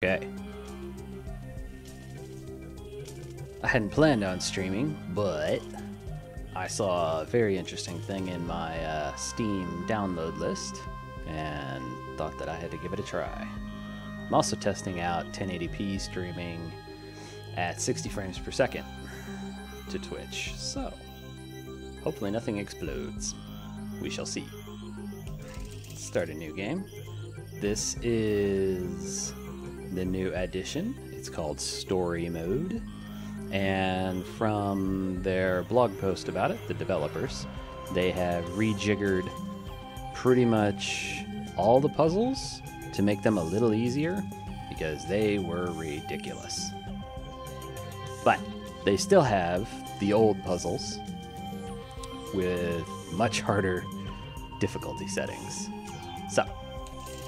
Okay. I hadn't planned on streaming, but I saw a very interesting thing in my Steam download list and thought that I had to give it a try. I'm also testing out 1080p streaming at 60 frames per second to Twitch, so hopefully nothing explodes. We shall see. Start a new game. This is the new addition. It's called Story Mode. And from their blog post about it, the developers, they have rejiggered pretty much all the puzzles to make them a little easier because they were ridiculous. But they still have the old puzzles with much harder difficulty settings. So,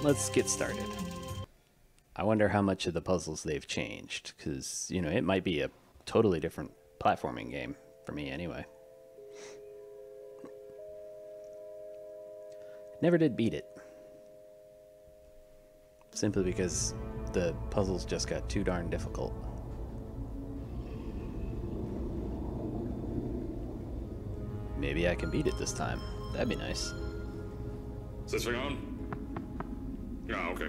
let's get started. I wonder how much of the puzzles they've changed, because, you know, it might be a totally different platforming game, for me anyway. Never did beat it. Simply because the puzzles just got too darn difficult. Maybe I can beat it this time. That'd be nice. Is this thing on? Ah, okay.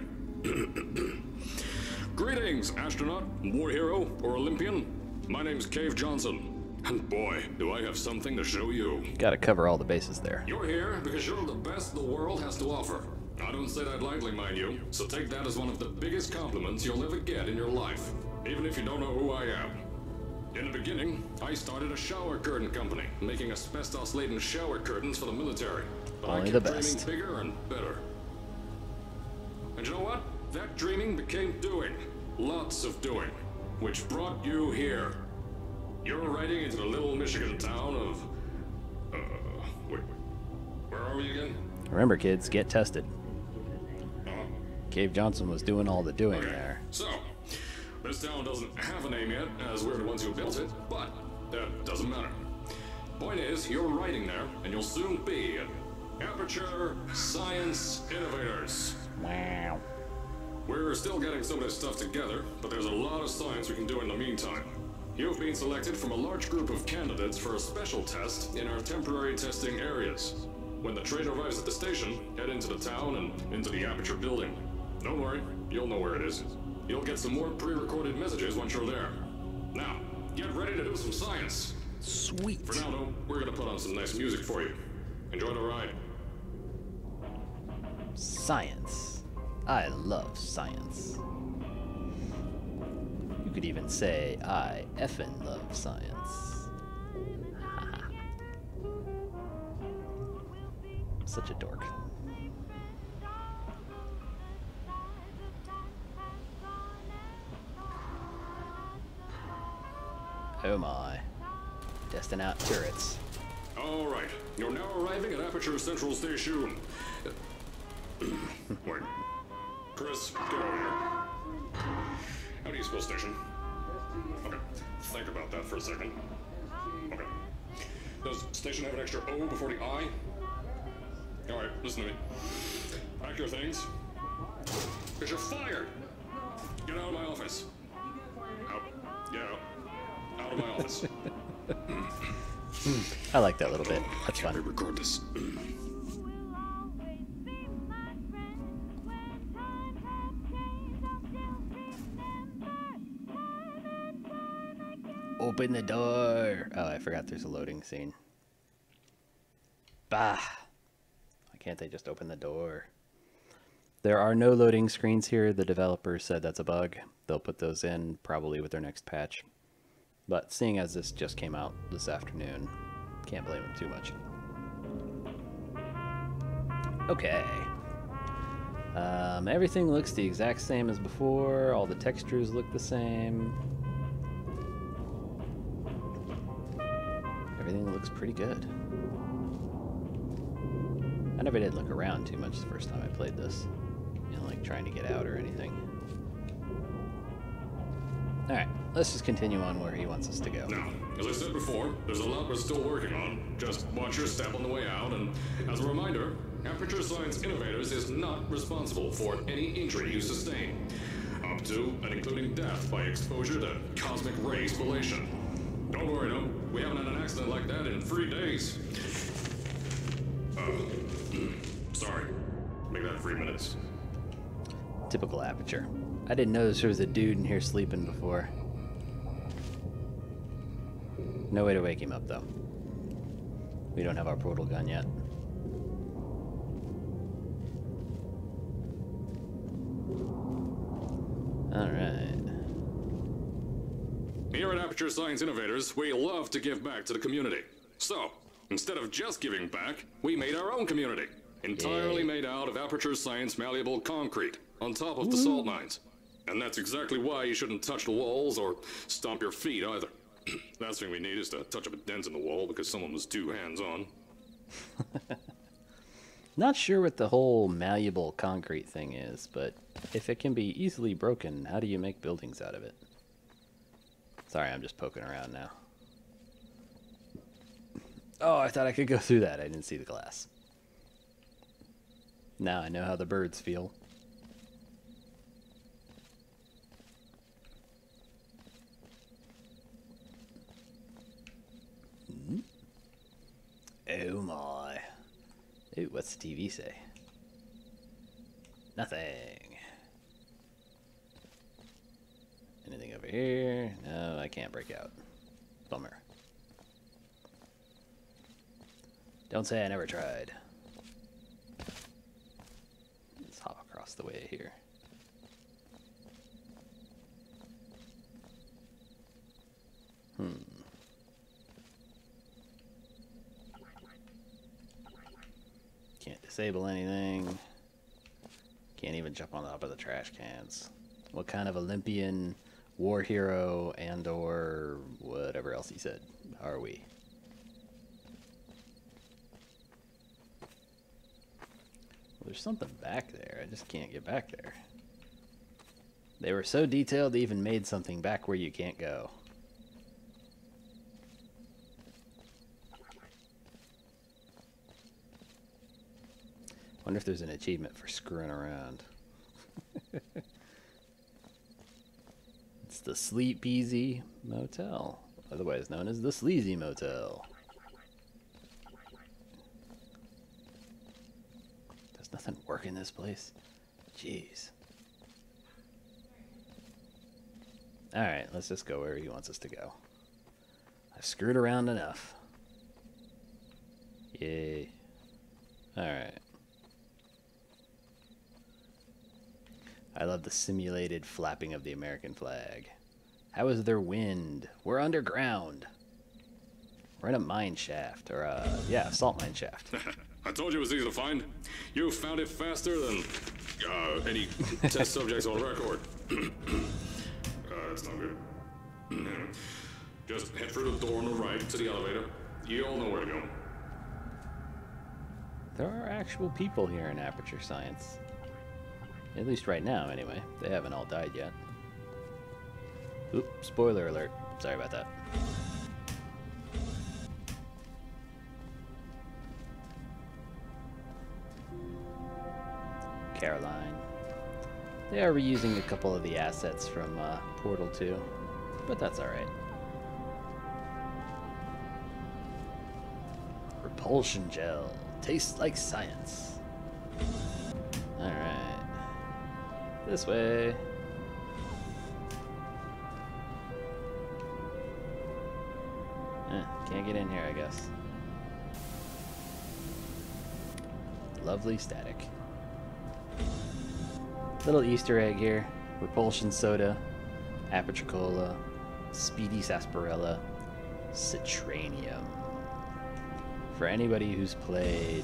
Greetings, astronaut, war hero, or Olympian. My name's Cave Johnson, and boy, do I have something to show you. Gotta cover all the bases there. You're here because you're the best the world has to offer. I don't say that lightly, mind you, so take that as one of the biggest compliments you'll ever get in your life, even if you don't know who I am. In the beginning, I started a shower curtain company, making asbestos-laden shower curtains for the military. But Only I the kept best. dreaming bigger and better. And you know what? That dreaming became doing. Lots of doing. Which brought you here. You're riding into the little Michigan town of... wait. Where are we again? Remember, kids, get tested. Uh, Cave Johnson was doing all the doing there. So, this town doesn't have a name yet, as we're the ones who built it, but that doesn't matter. Point is, you're riding there, and you'll soon be at Aperture Science Innovators. Wow. We're still getting some of this stuff together, but there's a lot of science we can do in the meantime. You've been selected from a large group of candidates for a special test in our temporary testing areas. When the train arrives at the station, head into the town and into the Aperture building. Don't worry, you'll know where it is. You'll get some more pre-recorded messages once you're there. Now, get ready to do some science. Sweet. For now, though, we're gonna put on some nice music for you. Enjoy the ride. Science. I love science. You could even say, I effing love science. Such a dork. Oh my. Testing out turrets. All right, you're now arriving at Aperture Central Station. Wait. Chris, get over here. How do you spell station? Okay, think about that for a second. Okay. Does station have an extra O before the I? All right, listen to me. Pack your things. Because you're fired. Get out of my office. Out. Get out. Out of my office. I like that little bit. That's Can't fun. record this. Open the door. Oh, I forgot there's a loading scene. Bah. Why can't they just open the door? There are no loading screens here. The developers said that's a bug. They'll put those in probably with their next patch. But seeing as this just came out this afternoon, can't blame them too much. Okay. Everything looks the exact same as before. All the textures look the same. Everything looks pretty good. I never did look around too much the first time I played this. You know, like trying to get out or anything. Alright, let's just continue on where he wants us to go. Now, as I said before, there's a lot we're still working on. Just watch your step on the way out, and as a reminder, Aperture Science Innovators is not responsible for any injury you sustain. up to and including death by exposure to cosmic ray spallation. Don't worry, though. We haven't had an accident like that in 3 days. Sorry. Make that 3 minutes. Typical Aperture. I didn't notice there was a dude in here sleeping before. No way to wake him up, though. We don't have our portal gun yet. Alright. Here at Aperture Science Innovators, we love to give back to the community. So, instead of just giving back, we made our own community. Entirely made out of Aperture Science malleable concrete, on top of the salt mines. And that's exactly why you shouldn't touch the walls or stomp your feet either. Last thing we need is to touch up a dent in the wall because someone was too hands-on. Not sure what the whole malleable concrete thing is, but if it can be easily broken, how do you make buildings out of it? Sorry, I'm just poking around now. Oh, I thought I could go through that. I didn't see the glass. Now I know how the birds feel. Oh my. Ooh, what's the TV say? Nothing. Anything over here? No, I can't break out. Bummer. Don't say I never tried. Let's hop across the way here. Can't disable anything. Can't even jump on top of the trash cans. What kind of Olympian, war hero, and or whatever else he said are we? Well, there's something back there. I just can't get back there. They were so detailed they even made something back where you can't go. Wonder if there's an achievement for screwing around. It's the Sleep Easy Motel, otherwise known as the Sleazy Motel. Does nothing work in this place? Jeez. Alright, let's just go where he wants us to go. I've screwed around enough. Yay. Alright. I love the simulated flapping of the American flag. How is there wind? We're underground. We're in a mine shaft, or yeah, salt mine shaft. I told you it was easy to find. You found it faster than any test subjects on record. That's not good. Just head through the door on the right to the elevator. You all know where to go. There are actual people here in Aperture Science. At least right now, anyway. They haven't all died yet. Oop, spoiler alert. Sorry about that. Caroline. They are reusing a couple of the assets from Portal 2, but that's alright. Repulsion gel. Tastes like science. Alright. This way. Can't get in here, I guess. Lovely static. Little Easter egg here. Repulsion soda, Aperture Cola, Speedy Sarsaparilla, Citranium. For anybody who's played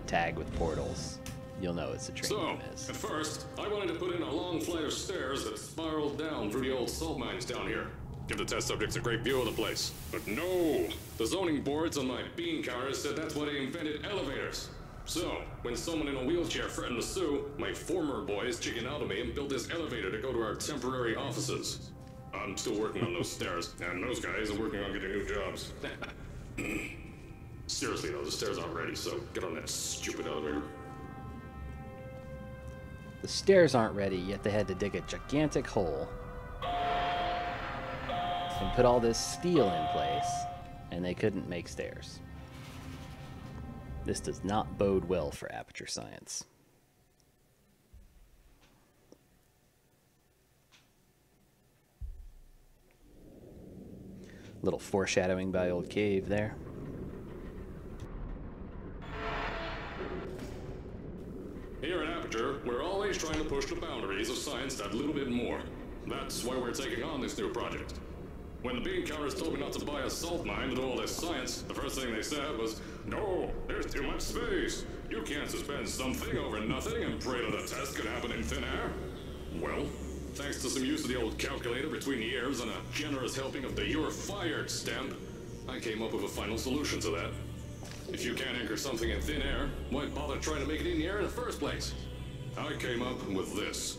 tag with portals, you'll know what Citranium is. So, at first, I wanted to put in a long flight of stairs that spiraled down through the old salt mines down here. Give the test subjects a great view of the place. But no! The zoning boards on my bean counters said that's why they invented elevators. So, when someone in a wheelchair threatened to sue, my former boys chickened out of me and built this elevator to go to our temporary offices. I'm still working on those stairs, and those guys are working on getting new jobs. Seriously though, the stairs aren't ready, so get on that stupid elevator. The stairs aren't ready, yet they had to dig a gigantic hole and put all this steel in place, and they couldn't make stairs. This does not bode well for Aperture Science. Little foreshadowing by old Cave there. Here at Aperture, we're always trying to push the boundaries of science that little bit more. That's why we're taking on this new project. When the bean counters told me not to buy a salt mine to do all this science, the first thing they said was, "No, there's too much space. You can't suspend something over nothing and pray that a test could happen in thin air." Well, thanks to some use of the old calculator between the ears and a generous helping of the "you're fired" stamp, I came up with a final solution to that. If you can't anchor something in thin air, why bother trying to make it in the air in the first place? I came up with this.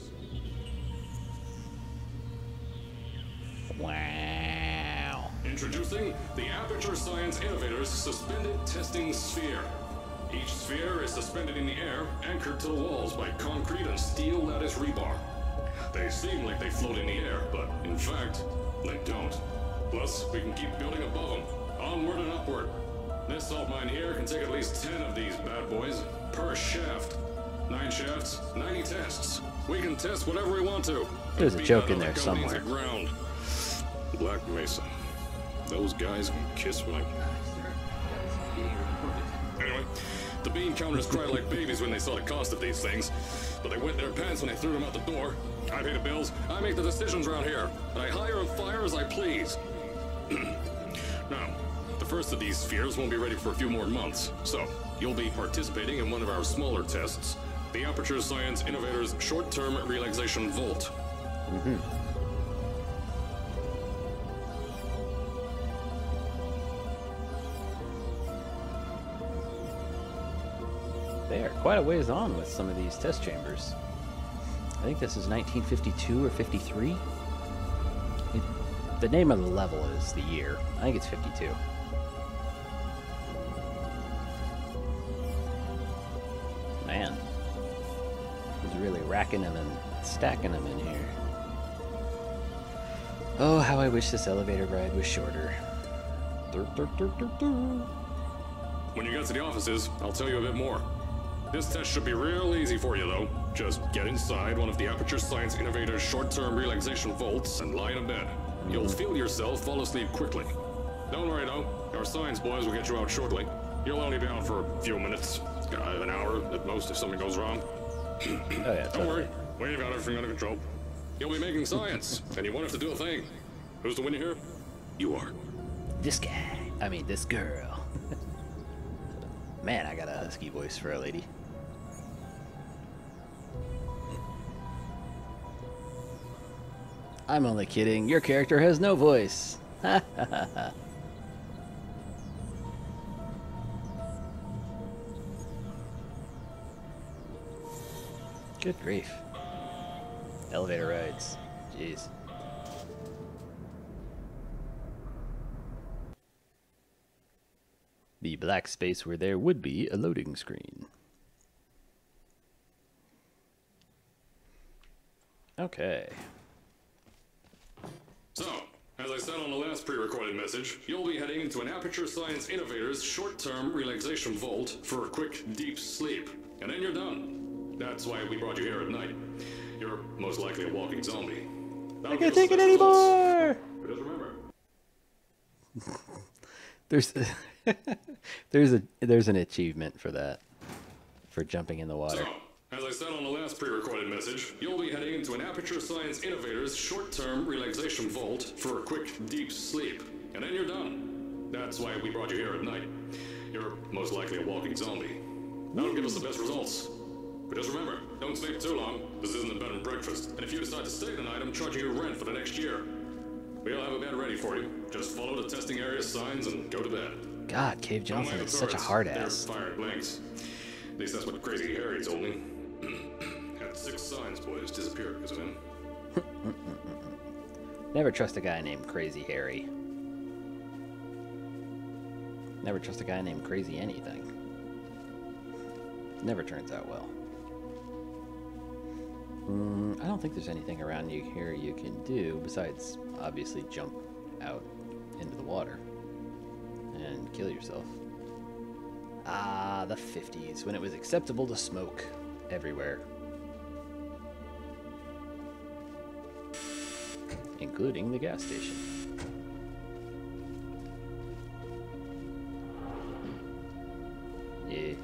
Wow. Introducing the Aperture Science Innovators Suspended Testing Sphere. Each sphere is suspended in the air, anchored to the walls by concrete and steel lattice rebar. They seem like they float in the air, but in fact, they don't. Plus, we can keep building above them, onward and upward. This salt mine here can take at least 10 of these bad boys per shaft. 9 shafts, 90 tests. We can test whatever we want to. There's a joke in there somewhere. Ground. Black Mesa. Those guys can kiss my... Anyway, the bean counters cried like babies when they saw the cost of these things, but they wet their pants when they threw them out the door. I pay the bills, I make the decisions around here, and I hire and fire as I please. Now, the first of these spheres won't be ready for a few more months, so you'll be participating in one of our smaller tests, the Aperture Science Innovators Short-Term Relaxation Volt. They are quite a ways on with some of these test chambers. I think this is 1952 or 53. The name of the level is the year. I think it's 52. Man, he's really racking them and stacking them in here. Oh, how I wish this elevator ride was shorter. When you get to the offices, I'll tell you a bit more. This test should be real easy for you, though. Just get inside one of the Aperture Science Innovators Short-Term Relaxation Vaults and lie in a bed. You'll feel yourself fall asleep quickly. Don't worry, though. Our science boys will get you out shortly. You'll only be out for a few minutes. An hour at most if something goes wrong. Oh yeah, Don't worry. We've got everything under control. You'll be making science, and you won't have to do a thing. Who's the winner here? You are. This guy. I mean, this girl. Man, I got a husky voice for a lady. I'm only kidding. Your character has no voice. Ha ha ha ha. Good grief. Elevator rides. Jeez. The black space where there would be a loading screen. Okay. So, as I said on the last pre-recorded message, you'll be heading into an Aperture Science Innovators Short-Term Relaxation Vault for a quick, deep sleep. And then you're done. That's why we brought you here at night. You're most likely a walking zombie. I can't take it anymore! But just remember... there's an achievement for that. For jumping in the water. So, as I said on the last pre-recorded message, you'll be heading into an Aperture Science Innovators Short-Term Relaxation Vault for a quick, deep sleep. And then you're done. That's why we brought you here at night. You're most likely a walking zombie. That'll give us the best results. But just remember, don't stay for too long. This isn't a bed and breakfast. And if you decide to stay the night, I'm charging you rent for the next year. We'll have a bed ready for you. Just follow the testing area signs and go to bed. God, Cave Johnson is such a hard They're ass. fired blanks. At least that's what Crazy Harry told me. Had 6 science boys disappear because of him. Never trust a guy named Crazy Harry. Never trust a guy named Crazy anything. Never turns out well. I don't think there's anything around you here you can do besides obviously jump out into the water and kill yourself. Ah, the 50s, when it was acceptable to smoke everywhere. Including the gas station. Yeah.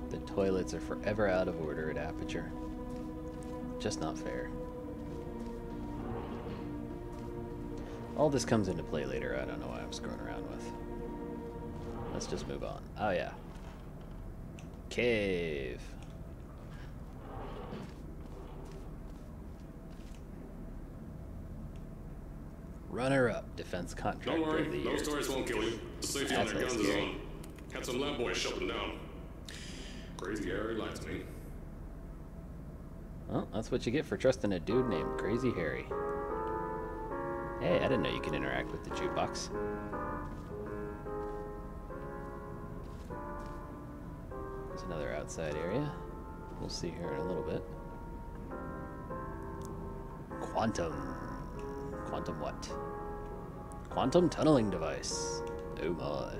The toilets are forever out of order at Aperture. Just not fair. All this comes into play later. I don't know why I'm screwing around with. Let's just move on. Oh yeah. Cave. Runner-up, defense contractor. Don't worry, those stories won't kill you. The safety on their guns is on. Had some lab boys shut them down. Crazy Harry lied to me. Well, that's what you get for trusting a dude named Crazy Harry. Hey, I didn't know you could interact with the jukebox. There's another outside area. We'll see here in a little bit. Quantum. Quantum what? Quantum tunneling device. Oh my.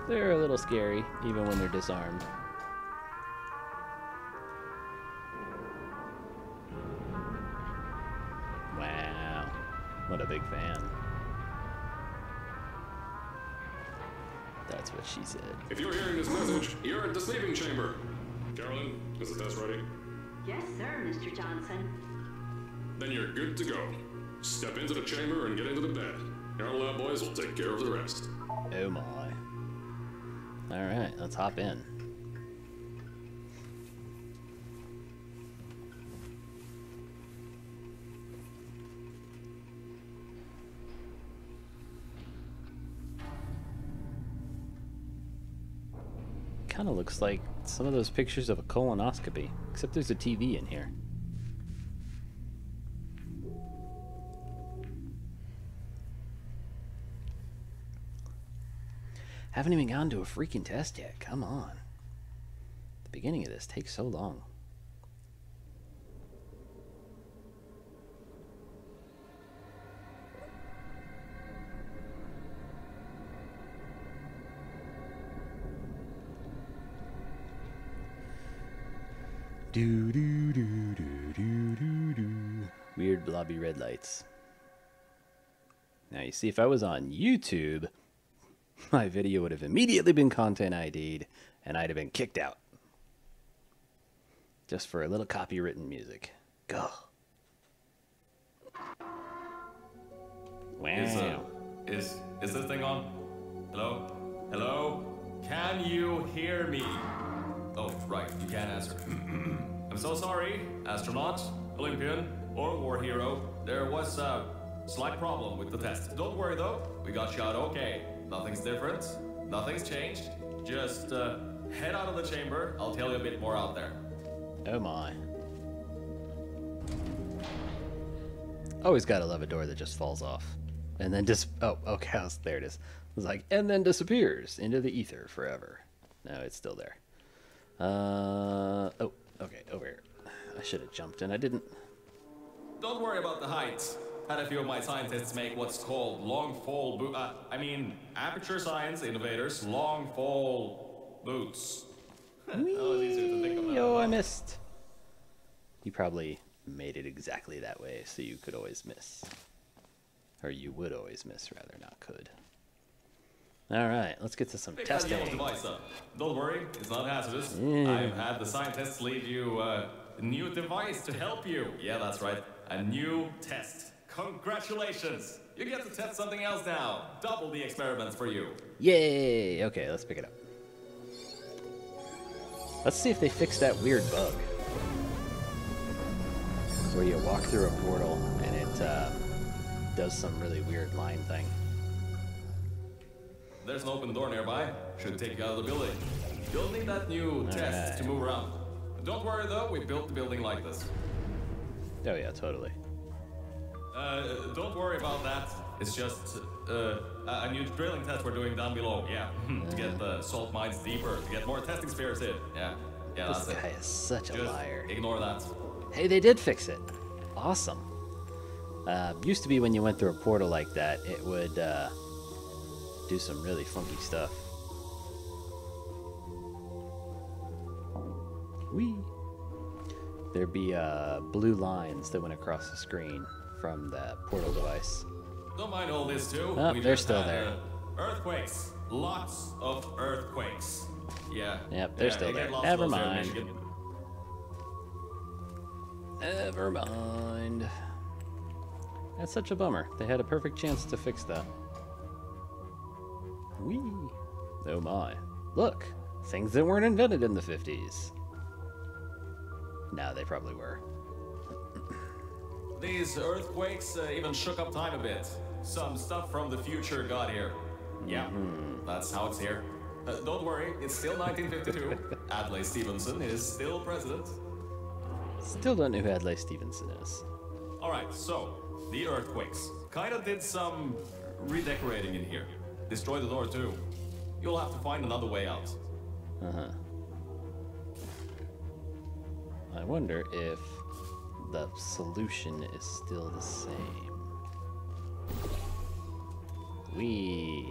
They're a little scary, even when they're disarmed. Wow. What a big fan. That's what she said. If you're hearing this message, you're at the sleeping chamber. Carolyn, is the test ready? Yes, sir, Mr. Johnson. Then you're good to go. Step into the chamber and get into the bed. Our lab boys will take care of the rest. Oh my. Alright, let's hop in. Kinda looks like some of those pictures of a colonoscopy, except there's a TV in here. Haven't even gone to a freaking test yet. Come on. The beginning of this takes so long. Do do do do do do do. Weird blobby red lights. Now you see, if I was on YouTube, my video would have immediately been content ID'd, and I'd have been kicked out. Just for a little copywritten music. Go. Wow. Is this thing on? Hello? Hello? Can you hear me? Oh, right, you can't answer. I'm so sorry, astronaut, Olympian, or war hero. There was a slight problem with the test. Don't worry though, we got you out okay. Nothing's different, nothing's changed. Just head out of the chamber, I'll tell you a bit more out there. Oh my. Always gotta love a door that just falls off. And then oh, okay, there it is. It was like, and then disappears into the ether forever. No, it's still there. Oh, okay, over here. I should have jumped in, I didn't. Don't worry about the heights. Had a few of my scientists make what's called long fall Aperture Science Innovators long fall boots. Oh, it's easier to think of that. Oh, I missed. You probably made it exactly that way so you could always miss. Or you would always miss, rather, not could. Alright, let's get to some testing. Device up. Don't worry, it's not hazardous. I've had the scientists leave you a new device to help you. Yeah, that's right. A new test. Congratulations! You get to test something else now. Double the experiments for you. Yay! Okay, let's pick it up. Let's see if they fix that weird bug. Where you walk through a portal and it does some really weird line thing. There's an open door nearby. Should take you out of the building. You'll need that new test to move around. Don't worry though, we built the building like this. Oh yeah, totally. Don't worry about that. It's just a new drilling test we're doing down below. Yeah, to get the salt mines deeper, to get more testing spheres in. Yeah, This that's guy it. is such a Just liar. ignore that. Hey, they did fix it. Awesome. Used to be when you went through a portal like that, it would do some really funky stuff. Whee! There'd be blue lines that went across the screen from the portal device. Don't mind all this too. Oh, We they're just still had, there. Earthquakes. Lots of earthquakes. Yeah. Yep, they're still you get there. lots Never of those here in mind. Michigan. Never mind. That's such a bummer. They had a perfect chance to fix that. Whee! Oh my. Look! Things that weren't invented in the 50s. No, they probably were. These earthquakes even shook up time a bit. Some stuff from the future got here. Yeah, that's how it's here. Don't worry, it's still 1952. Adlai Stevenson is still president. Still don't know who Adlai Stevenson is. Alright, so, the earthquakes. Kinda did some redecorating in here. Destroyed the door too. You'll have to find another way out. Uh-huh. I wonder if the solution is still the same. Wee.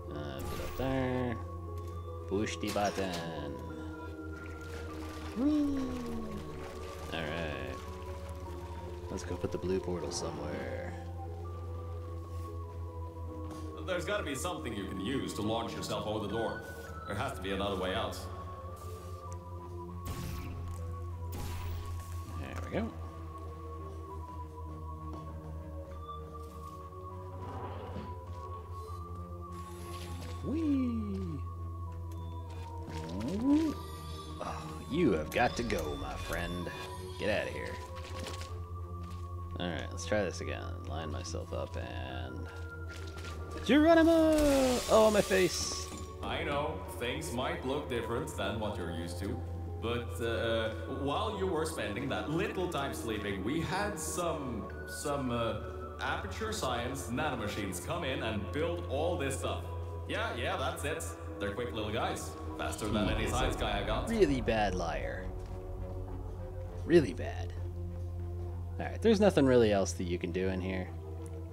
Put up there. Push the button. Whee. Alright. Let's go put the blue portal somewhere. There's gotta be something you can use to launch yourself over the door. There has to be another way out. There we go. Whee! Oh, you have got to go, my friend. Get out of here. Alright, let's try this again. Line myself up and... Geronimo! Oh, my face! I know, things might look different than what you're used to, but while you were spending that little time sleeping, we had some Aperture Science nanomachines come in and build all this stuff. Yeah, that's it. They're quick little guys. Faster than any science guy I got. Really bad liar. Really bad. Alright, there's nothing really else that you can do in here.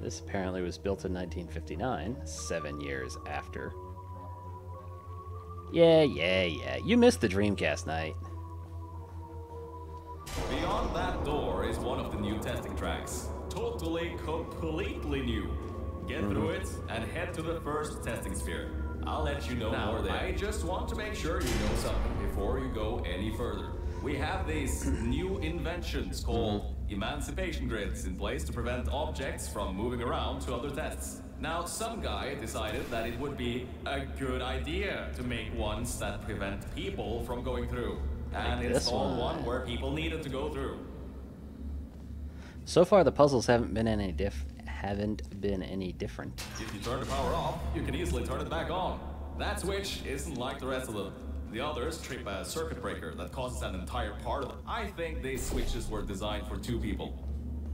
This apparently was built in 1959, 7 years after. Yeah. You missed the Dreamcast night. Beyond that door is one of the new testing tracks. Totally, completely new. Get through it and head to the first testing sphere. I'll let you know more there. I just want to make sure you know something before you go any further. We have these new inventions called emancipation grids in place to prevent objects from moving around to other tests. Now, some guy decided that it would be a good idea to make ones that prevent people from going through. And Like this install one. one where people needed to go through. So far, the puzzles haven't been any different. If you turn the power off, you can easily turn it back on. That switch isn't like the rest of them. The others trip a circuit breaker that causes an entire part of them. I think these switches were designed for 2 people.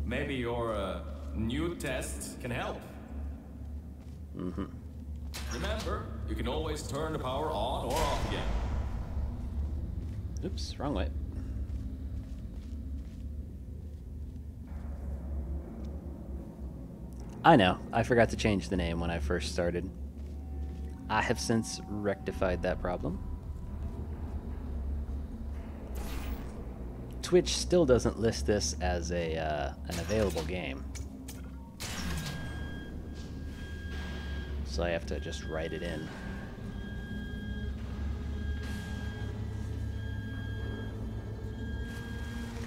Maybe your new test can help. Remember, you can always turn the power on or off again. Oops, wrong way. I know, I forgot to change the name when I first started. I have since rectified that problem. Twitch still doesn't list this as a an available game. So I have to just write it in.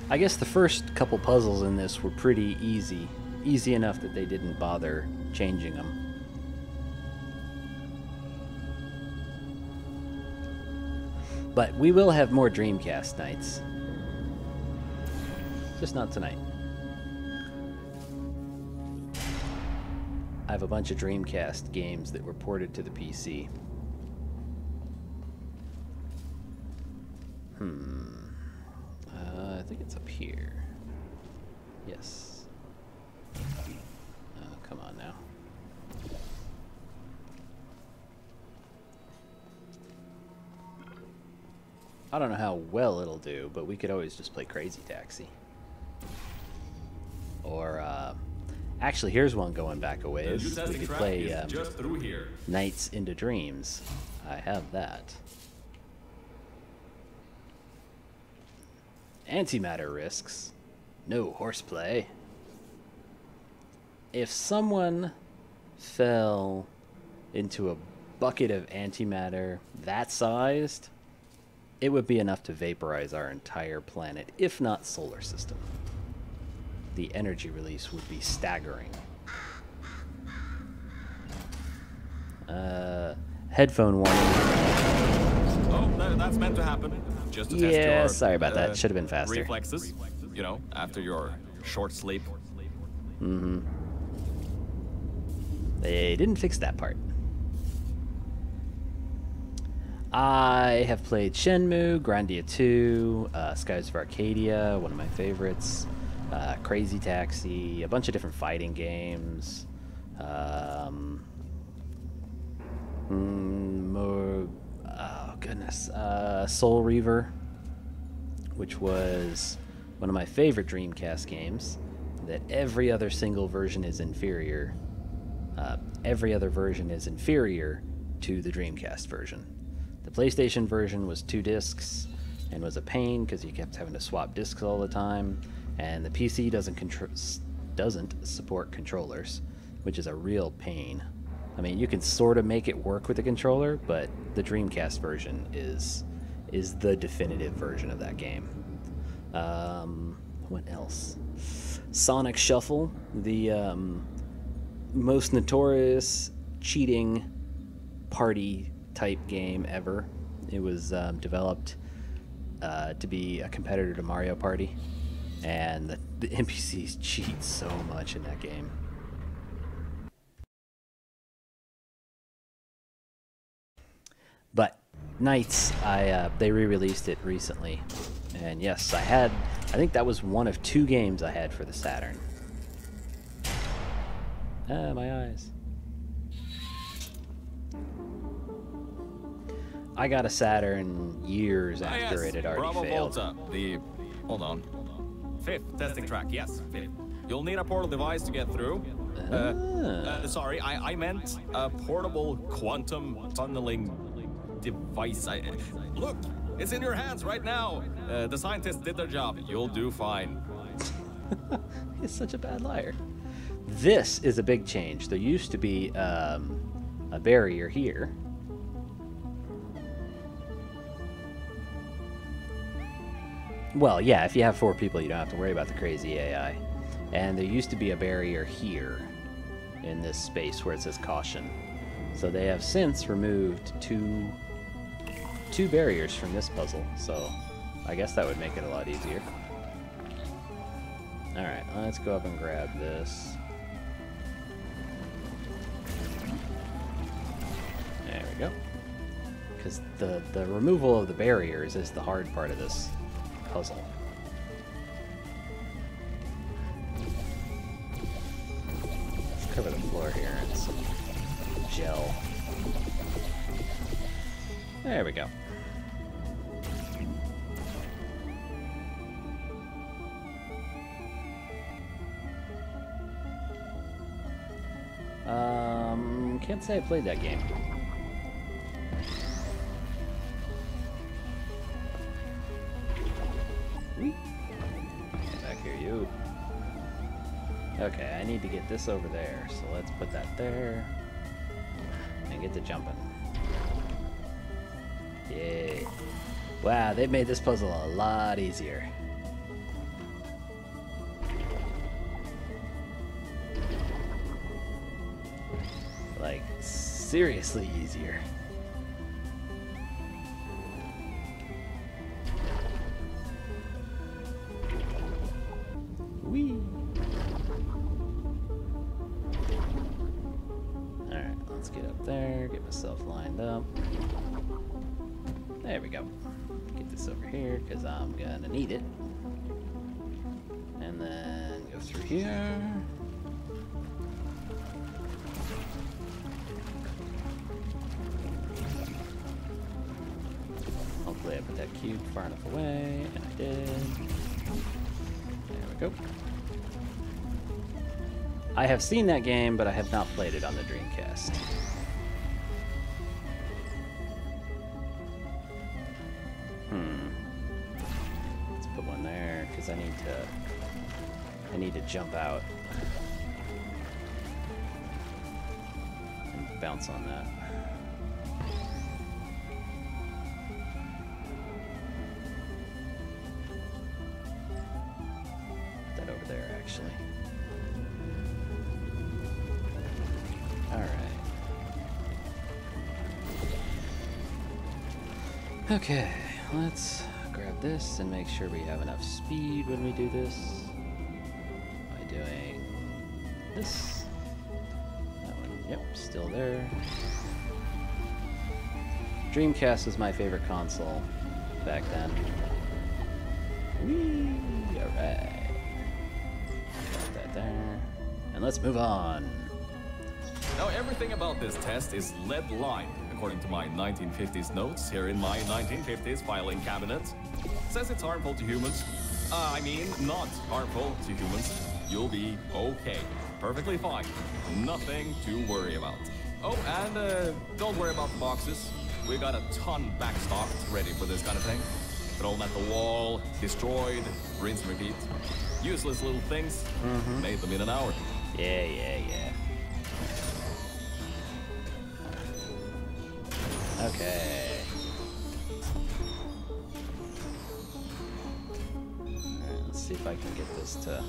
I guess the first couple puzzles in this were pretty easy. Easy enough that they didn't bother changing them. But we will have more Dreamcast nights. Just not tonight. I have a bunch of Dreamcast games that were ported to the PC. I think it's up here. Yes. Oh, come on now. I don't know how well it'll do, but we could always just play Crazy Taxi. Or, actually, here's one going back a ways. We could play just through here. Nights into Dreams. I have that. Antimatter risks. No horseplay. If someone fell into a bucket of antimatter that sized, it would be enough to vaporize our entire planet, if not solar system. The energy release would be staggering. Headphone warning. Oh, that's meant to happen. Just to test Yeah, your, sorry about that. Should have been faster. Reflexes, you know, after your short sleep. Mm-hmm. They didn't fix that part. I have played Shenmue, Grandia 2, Skies of Arcadia, one of my favorites, Crazy Taxi, a bunch of different fighting games. More, oh goodness, Soul Reaver, which was one of my favorite Dreamcast games. That every other single version is inferior. Every other version is inferior to the Dreamcast version. The PlayStation version was 2 discs and was a pain because you kept having to swap discs all the time, and the PC doesn't support controllers, which is a real pain. I mean, you can sort of make it work with the controller, but the Dreamcast version is the definitive version of that game. What else? Sonic Shuffle, the most notorious cheating party type game ever. It was developed to be a competitor to Mario Party, and the NPCs cheat so much in that game. But Nights, they re-released it recently, and yes, I think that was one of 2 games I had for the Saturn. Ah, my eyes. I got a Saturn years after it had already Bravo failed. Volta, hold on. 5th testing track, yes, 5th. You'll need a portal device to get through. Sorry, I meant a portable quantum tunneling device. Look, it's in your hands right now. The scientists did their job. You'll do fine. He's such a bad liar. This is a big change. There used to be a barrier here. Well, yeah, if you have 4 people, you don't have to worry about the crazy AI. And there used to be a barrier here in this space where it says caution. So they have since removed two barriers from this puzzle. So I guess that would make it a lot easier. Alright, let's go up and grab this. There we go. Because the removal of the barriers is the hard part of this puzzle. Let's cover the floor here in some gel. There we go. Can't say I played that game. Get back here, you. Okay, I need to get this over there, so let's put that there. And get to jumping. Yay. Wow, they've made this puzzle a lot easier. Like, seriously easier. Whee! Alright, let's get up there, get myself lined up. There we go. Get this over here, because I'm gonna need it. And then go through here. Hopefully I put that cube far enough away, and I did. There we go. I have seen that game, but I have not played it on the Dreamcast. Let's put one there, because I need to jump out and bounce on that. Put that over there, actually. Alright. Okay, let's grab this and make sure we have enough speed when we do this. By doing this. That one, yep, still there. Dreamcast was my favorite console back then. Whee! Alright. Got that there. And let's move on. Now, everything about this test is lead-lined, according to my 1950s notes here in my 1950s filing cabinet. Says it's harmful to humans. I mean, not harmful to humans. You'll be okay. Perfectly fine. Nothing to worry about. Oh, and don't worry about the boxes. We got a ton backstocked, ready for this kind of thing. Thrown at the wall, destroyed, rinse and repeat. Useless little things. Made them in an hour. Yeah. Okay. Alright, let's see if I can get this to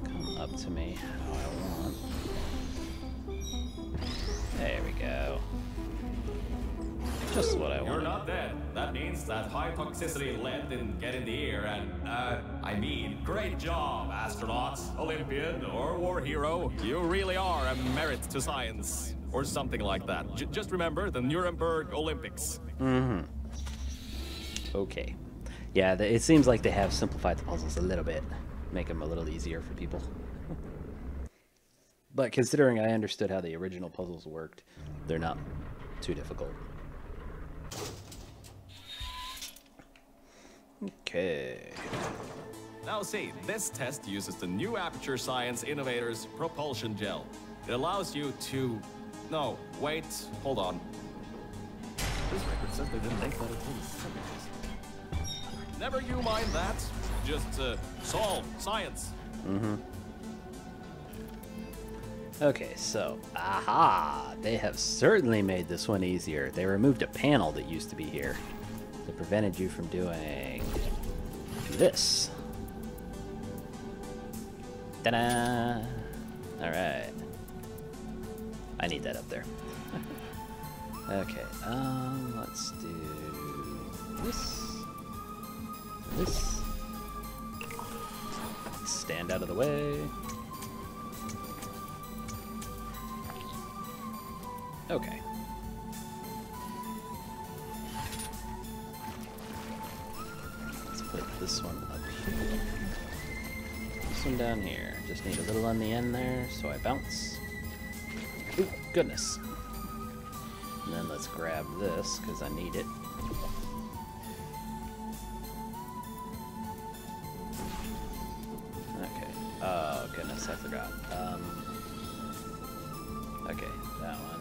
come up to me how I want. There we go. Just what I want. You're not dead. That means that high toxicity lead didn't get in the ear and, I mean, great job, astronaut, Olympian, or war hero. You really are a merit to science. Or something like that. Just remember the Nuremberg Olympics. Okay. Yeah, it seems like they have simplified the puzzles a little bit. Make them a little easier for people. But considering I understood how the original puzzles worked, they're not too difficult. Okay. Now see, this test uses the new Aperture Science Innovators Propulsion Gel. It allows you to... No, wait, hold on. This record says they didn't make that until the 70s. Never you mind that. Just, solve science. Okay, so, aha! They have certainly made this one easier. They removed a panel that used to be here that prevented you from doing this. Ta-da! Alright. I need that up there. Okay, let's do this. This. Stand out of the way. Okay. Let's put this one up here. This one down here. Just need a little on the end there, so I bounce. Ooh, goodness. And then let's grab this, because I need it. Okay. Oh, goodness, I forgot. Okay, that one.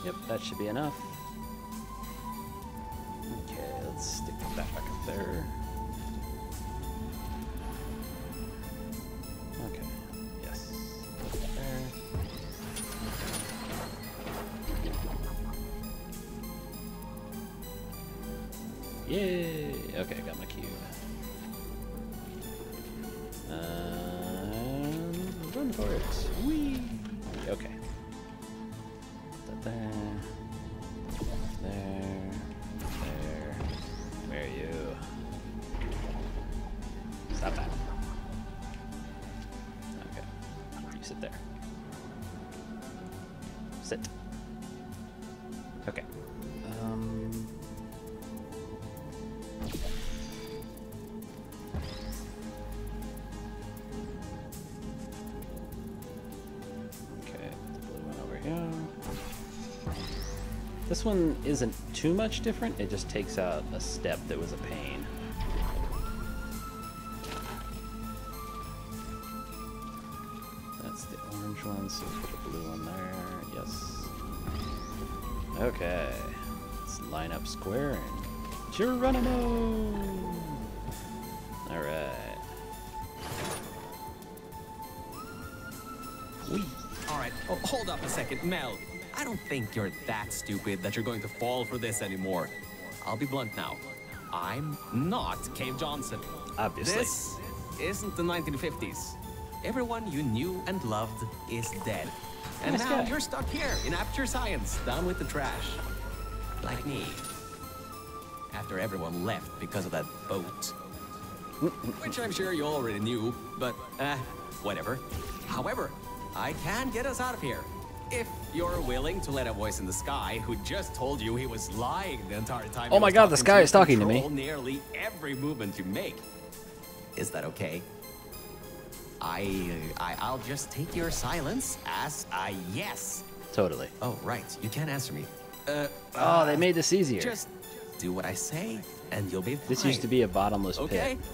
Yep, that should be enough. Okay, let's stick that back up there. Okay, yes. There. Yay! Okay, got my cube. Run for it. Whee! Okay. Put that there. There. There. Where are you? Stop that. Okay. You sit there. Sit. This one isn't too much different, it just takes out a step that was a pain. That's the orange one, so put the blue one there, yes. Okay, let's line up square and Geronimo! Alright. Whee! Alright, oh, hold up a second, Mel. I don't think you're that stupid that you're going to fall for this anymore. I'll be blunt now. I'm not Cave Johnson. Obviously. This isn't the 1950s. Everyone you knew and loved is dead. And Nice now guy. you're stuck here in Aperture Science, down with the trash. Like me. After everyone left because of that boat. Which I'm sure you already knew, but, whatever. However, I can get us out of here. If you're willing to let a voice in the sky who just told you he was lying the entire time. Oh he my was God, the talking sky is talking to me. control nearly every movement you make. Is that okay? I'll just take your silence as a yes. Totally. Oh, right. You can't answer me. Oh, they made this easier. Just do what I say, and you'll be fine. This used to be a bottomless okay. pit.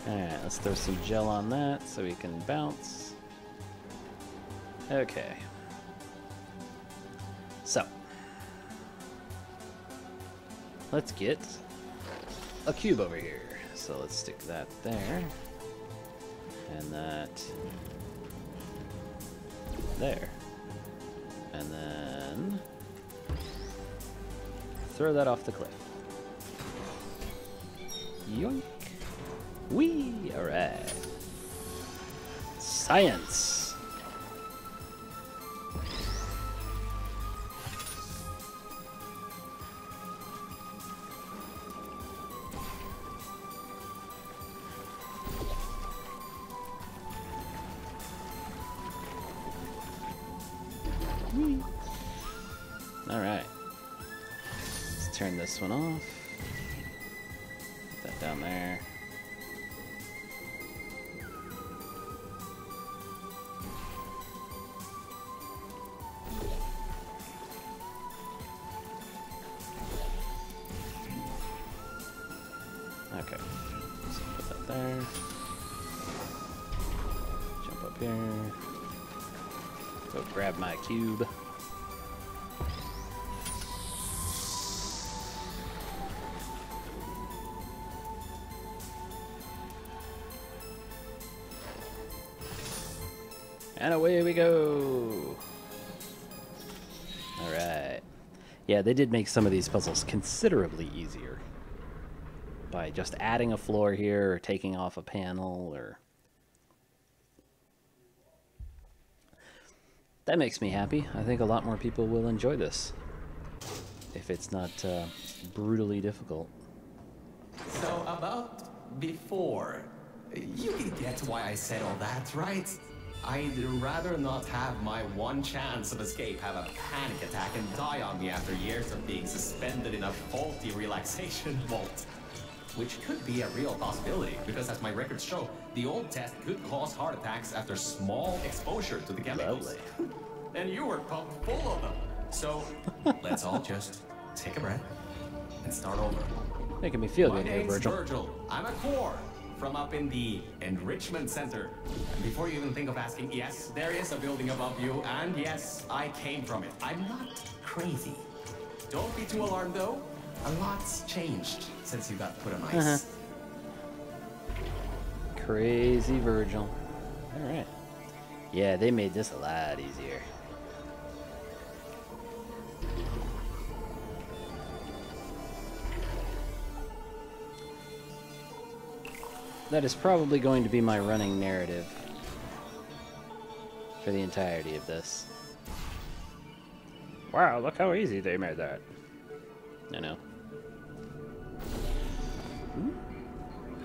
Alright, let's throw some gel on that so we can bounce. Okay. So. Let's get a cube over here. So let's stick that there. And that there. And then throw that off the cliff. Yoink. Whee! Alright. Science! Whee! Alright. Let's turn this one off. Put that down there. Okay, so put that there. Jump up here. Go grab my cube. And away we go! Alright. Yeah, they did make some of these puzzles considerably easier. By just adding a floor here, or taking off a panel, or... That makes me happy. I think a lot more people will enjoy this. If it's not brutally difficult. So about before, you get why I said all that, right? I'd rather not have my one chance of escape have a panic attack and die on me after years of being suspended in a faulty relaxation vault. Which could be a real possibility, because as my records show, the old test could cause heart attacks after small exposure to the chemicals. Lovely. And you were pumped full of them. So, let's all just take a breath and start over. Making me feel My good here, name's Virgil. Virgil. I'm a core from up in the Enrichment Center. And before you even think of asking, yes, there is a building above you, and yes, I came from it. I'm not crazy. Don't be too alarmed, though. A lot's changed since you got put on ice. Crazy Virgil. Alright. Yeah, they made this a lot easier. That is probably going to be my running narrative for the entirety of this. Wow, look how easy they made that. I know.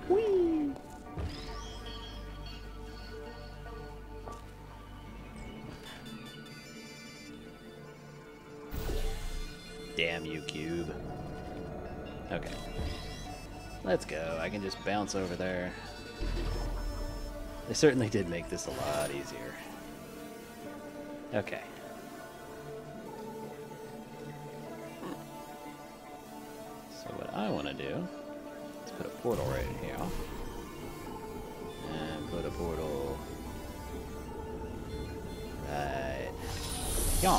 Whee! Damn you, cube. Okay. Let's go. I can just bounce over there. They certainly did make this a lot easier. Okay. So what I want to do is put a portal right in here. And put a portal right here.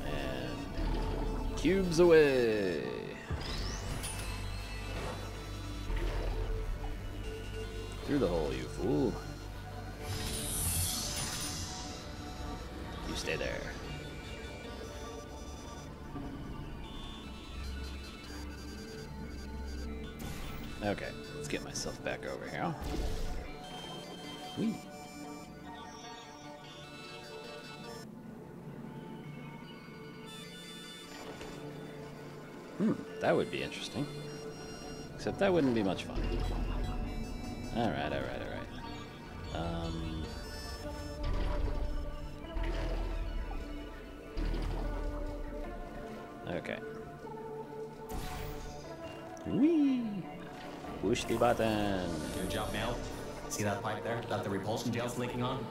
And cubes away. Through the hole, you fool. You stay there. Okay, let's get myself back over here. Whee. That would be interesting. Except that wouldn't be much fun. Alright. Okay. Whee! Push the button. Good job, Mel. See that pipe there that the repulsion gel's leaking on?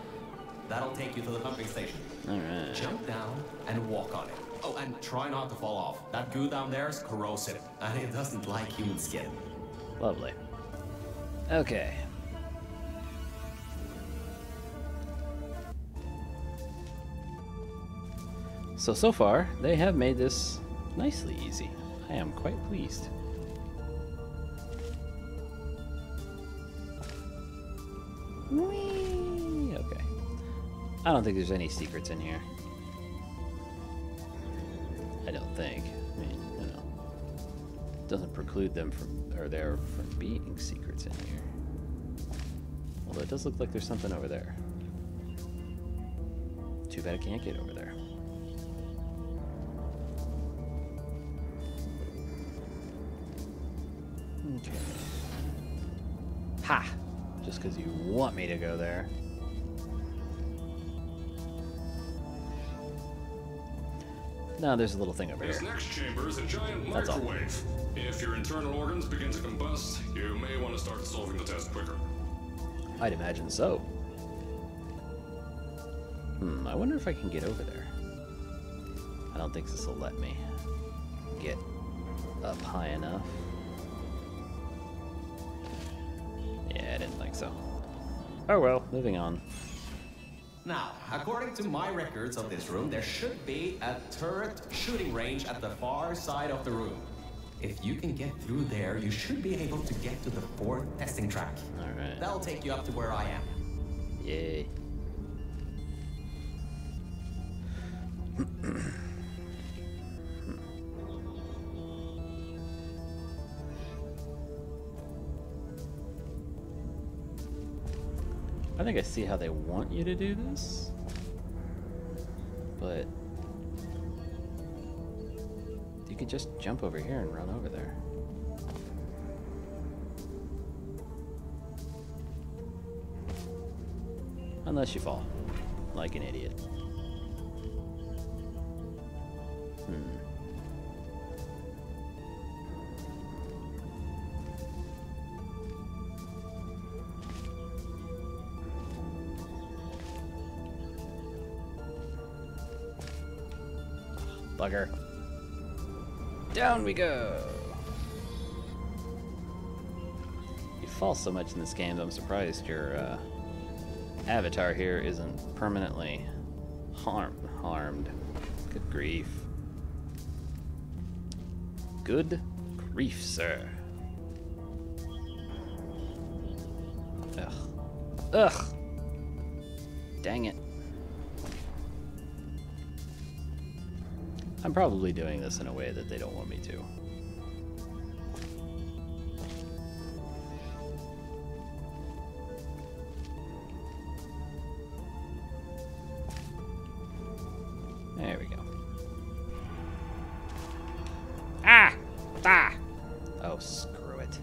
That'll take you to the pumping station. Alright. Jump down and walk on it. Oh, and try not to fall off. That goo down there is corrosive, and it doesn't like human skin. Lovely. Okay. So far, they have made this nicely easy. I am quite pleased. Whee! Okay. I don't think there's any secrets in here. I don't think. I mean, you know, doesn't preclude them from, or there from being secrets in here. Although it does look like there's something over there. Too bad I can't get over there. Okay. Ha! Just because you want me to go there. No, there's a little thing over This here. next chamber is a giant That's all. microwave. If your internal organs begin to combust, you may want to start solving the test quicker. I'd imagine so. I wonder if I can get over there. I don't think this will let me get up high enough. Yeah, I didn't think so. Oh well, moving on. Now, according to my records of this room, there should be a turret shooting range at the far side of the room. If you can get through there, you should be able to get to the fourth testing track. Alright. That'll take you up to where I am. Yay. I think I see how they want you to do this, but you could just jump over here and run over there. Unless you fall, like an idiot. Bugger. Down we go! You fall so much in this game that I'm surprised your avatar here isn't permanently harmed. Good grief. Good grief, sir. Ugh. Ugh! Dang it. I'm probably doing this in a way that they don't want me to. There we go. Ah! Ah! Oh, screw it.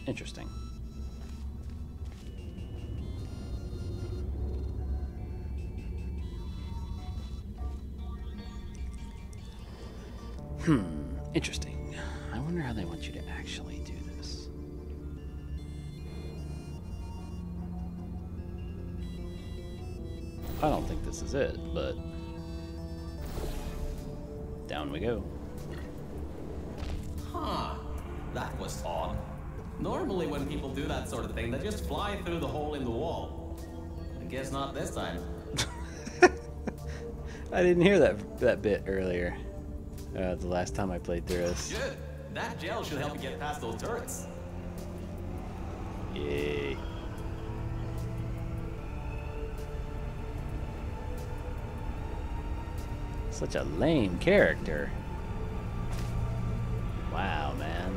Interesting. Interesting. I wonder how they want you to actually do this. I don't think this is it, but down we go. Huh. That was odd. Normally when people do that sort of thing, they just fly through the hole in the wall. I guess not this time. I didn't hear that bit earlier. The last time I played through this. Good. That gel should help you get past those turrets. Yay. Such a lame character. Wow, man.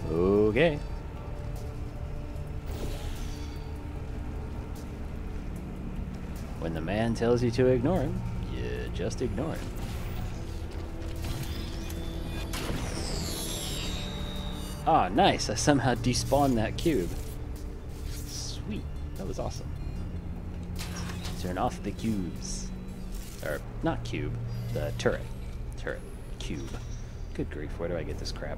Okay. When the man tells you to ignore him, you just ignore him. Ah, nice. I somehow despawned that cube. Sweet. That was awesome. Turn off the cubes. Or, not cube. The turret. Turret. Cube. Good grief, where do I get this crap?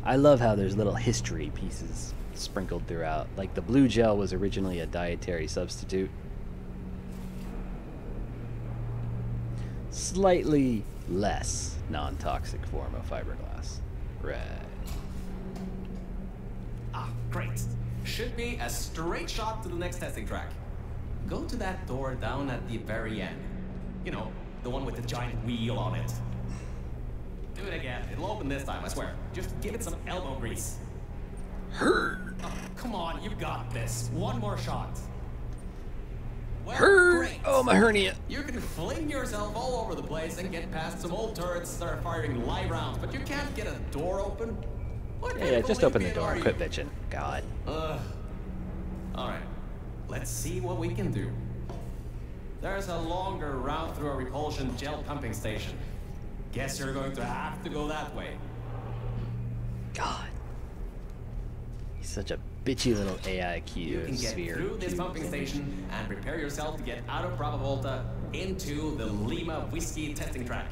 I love how there's little history pieces sprinkled throughout. Like the blue gel was originally a dietary substitute. Slightly less non-toxic form of fiberglass. Right. Ah, great. Should be a straight shot to the next testing track. Go to that door down at the very end. You know, the one with the giant wheel on it. Do it again. It'll open this time, I swear. Just give it some elbow grease. Oh, come on, you've got this. One more shot. Well, great. Oh, my hernia. You can fling yourself all over the place and get past some old turrets that are firing live rounds, but you can't get a door open? What kind Yeah, of just open the Olympian door are and you? quit bitching. God. Alright. Let's see what we can do. There's a longer route through a repulsion gel pumping station. Guess you're going to have to go that way. God. He's such a bitchy little AI You can get sphere. through this pumping station and prepare yourself to get out of Bravo Volta into the Lima Whiskey testing track.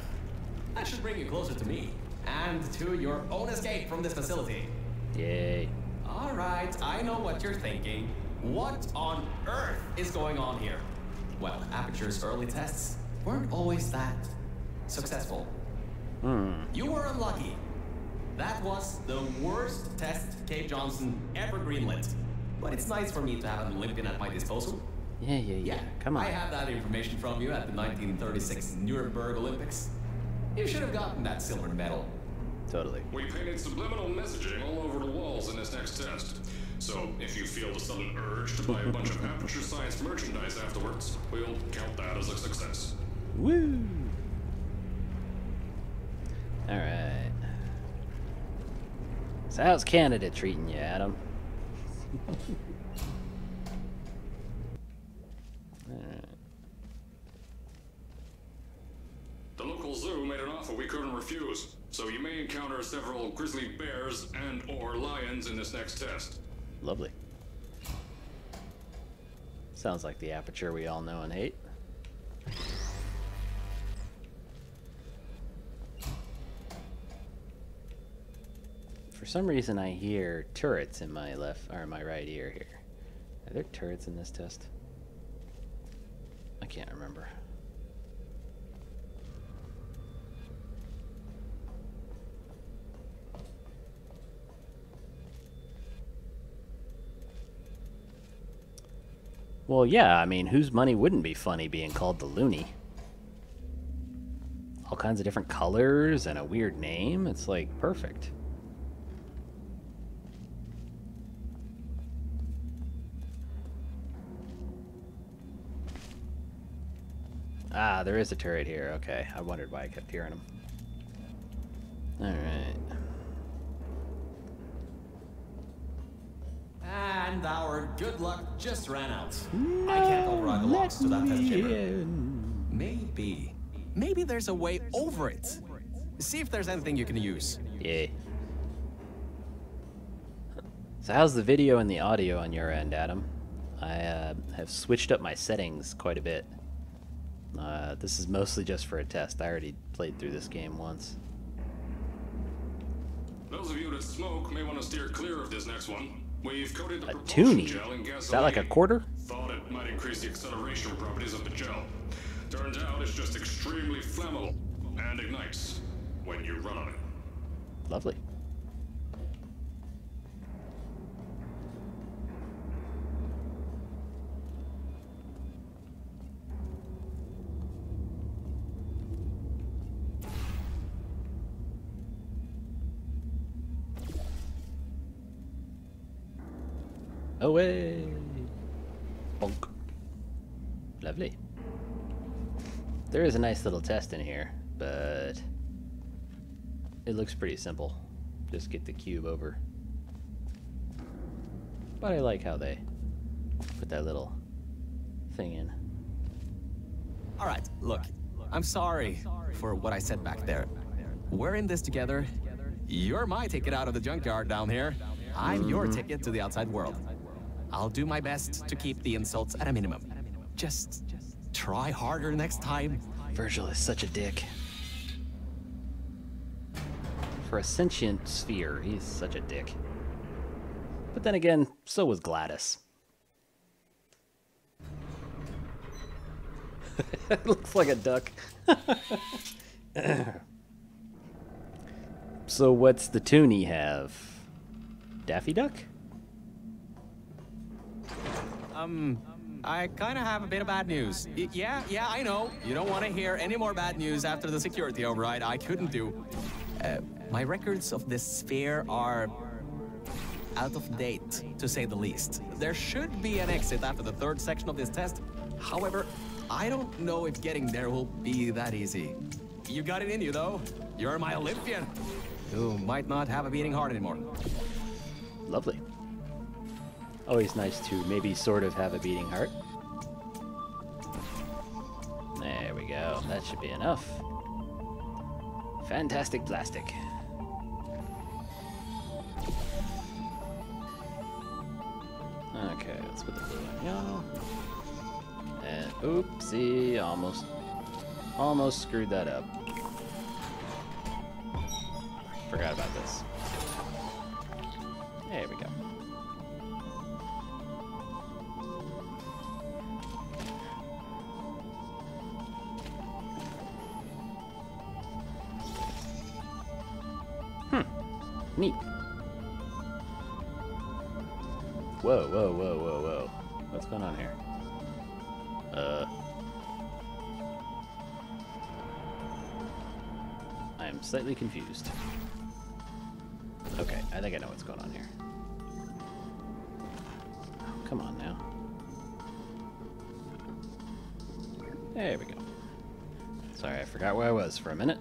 That should bring you closer to me and to your own escape from this facility. Yay. Alright, I know what you're thinking. What on earth is going on here? Well, Aperture's early tests weren't always that successful. You were unlucky. That was the worst test Cave Johnson ever greenlit. But it's nice for me to have an Olympian at my disposal. Yeah. Come on. I have that information from you at the 1936 Nuremberg Olympics. You should have gotten that silver medal. Totally. We painted subliminal messaging all over the walls in this next test. So if you feel the sudden urge to buy a bunch of Aperture Science merchandise afterwards, we'll count that as a success. Woo! Alright. So how's Canada treating you, Adam? Alright. The local zoo made an offer we couldn't refuse, so you may encounter several grizzly bears and/or lions in this next test. Lovely. Sounds like the Aperture we all know and hate. For some reason I hear turrets in my left or my right ear here. Are there turrets in this test? I can't remember. Well, yeah, I mean, whose money wouldn't be funny being called the Looney? All kinds of different colors and a weird name. It's like perfect. Ah, there is a turret here. Okay, I wondered why I kept hearing them. Alright. And our good luck just ran out. I can't override the locks to that test chamber. Maybe maybe there's a way over it. See if there's anything you can use. Yeah. So how's the video and the audio on your end, Adam? I have switched up my settings quite a bit. This is mostly just for a test. I already played through this game once. Those of you that smoke may want to steer clear of this next one. We've coated the A propulsion toonie? gel in gasoline. Is that like a quarter? Thought it might increase the acceleration properties of the gel. Turns out it's just extremely flammable and ignites when you run on it. Lovely. Away! Bonk. Lovely. There is a nice little test in here, but it looks pretty simple. Just get the cube over. But I like how they put that little thing in. All right, look, I'm sorry for what I said back there. We're in this together. You're my ticket out of the junkyard down here. I'm your ticket to the outside world. I'll do my best to keep the insults at a minimum. Just try harder next time. Virgil is such a dick. For a sentient sphere, he's such a dick. But then again, so was Gladys. Looks like a duck. So what's the toonie have? Daffy Duck? I kind of have a bit of bad news. Yeah, I know. You don't want to hear any more bad news after the security override. I couldn't do. My records of this sphere are out of date, to say the least. There should be an exit after the third section of this test. However, I don't know if getting there will be that easy. You got it in you, though. You're my Olympian, who might not have a beating heart anymore. Lovely. Always nice to maybe sort of have a beating heart. There we go. That should be enough. Fantastic plastic. Okay, let's put the blue in. Yeah. And oopsie, almost screwed that up. Forgot about this. There we go. Neat. Whoa, whoa, whoa, whoa, whoa. What's going on here? I am slightly confused. Okay, I think I know what's going on here. Oh, come on now. There we go. Sorry, I forgot where I was for a minute.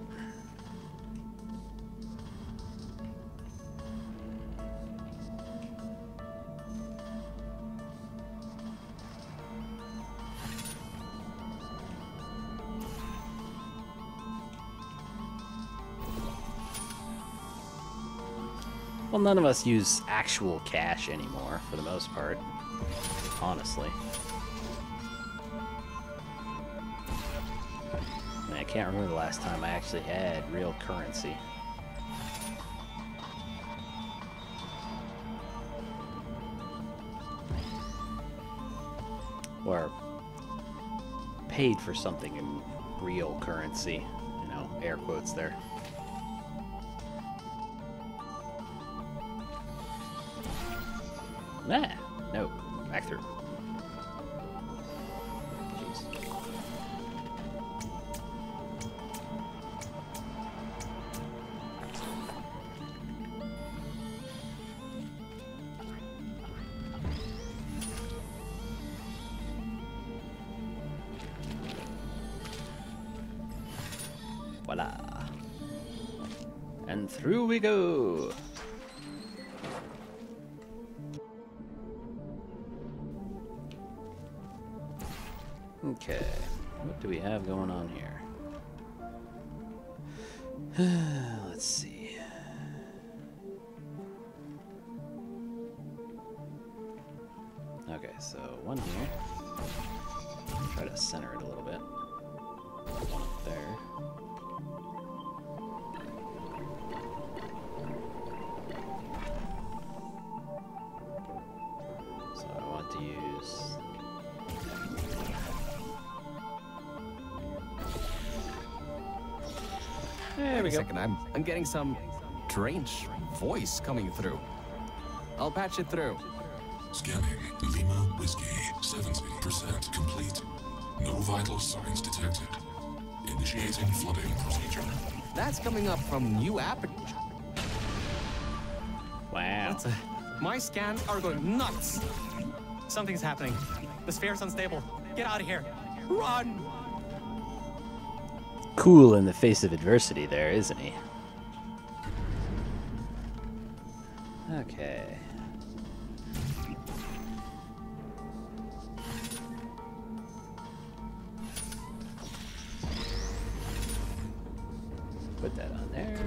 Well, none of us use actual cash anymore, for the most part. Honestly. I can't remember the last time I actually had real currency. Or paid for something in real currency. You know, air quotes there. Nah, no, back through. Jeez. Voila. And through we go. Okay, what do we have going on here? Let's see. Okay, so one here. Try to center it a little bit. One up there. So I want to use... There we Wait a go. second, I'm getting some strange voice coming through. I'll patch it through. Scanning. Lima Whiskey. 70% complete. No vital signs detected. Initiating flooding procedure. That's coming up from new app. Wow. My scans are going nuts. Something's happening. The sphere's unstable. Get out of here. Run! Cool in the face of adversity there, isn't he? Okay. Put that on there.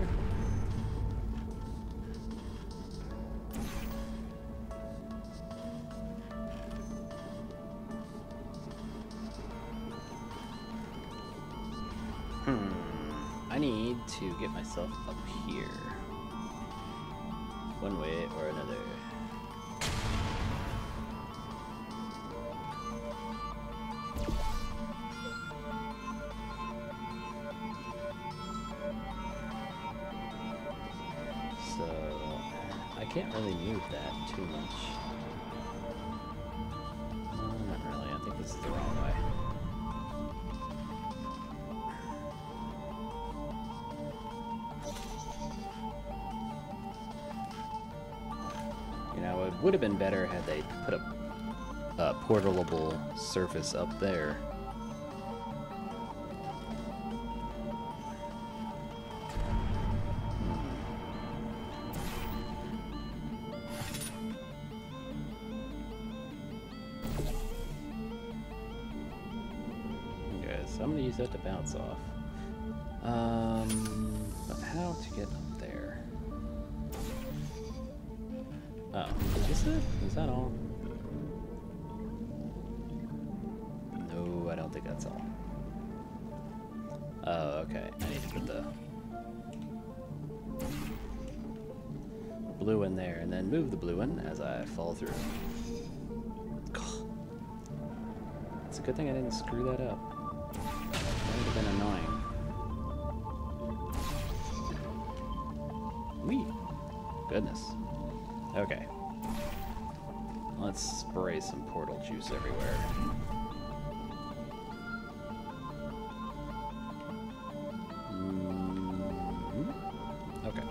I need to get myself up here. One way or another. So, I can't really move that too much. Not really, I think this is the wrong way. You know, it would have been better had they put a portalable surface up there. Okay, so I'm gonna use that to bounce off. But how to get up there? Oh, is this it? Is that all? No, I don't think that's all. Oh, okay. I need to put the blue in there and then move the blue one as I fall through. It's a good thing I didn't screw that up. That would have been annoying. Whee! Goodness. Okay. Let's spray some portal juice everywhere. Okay.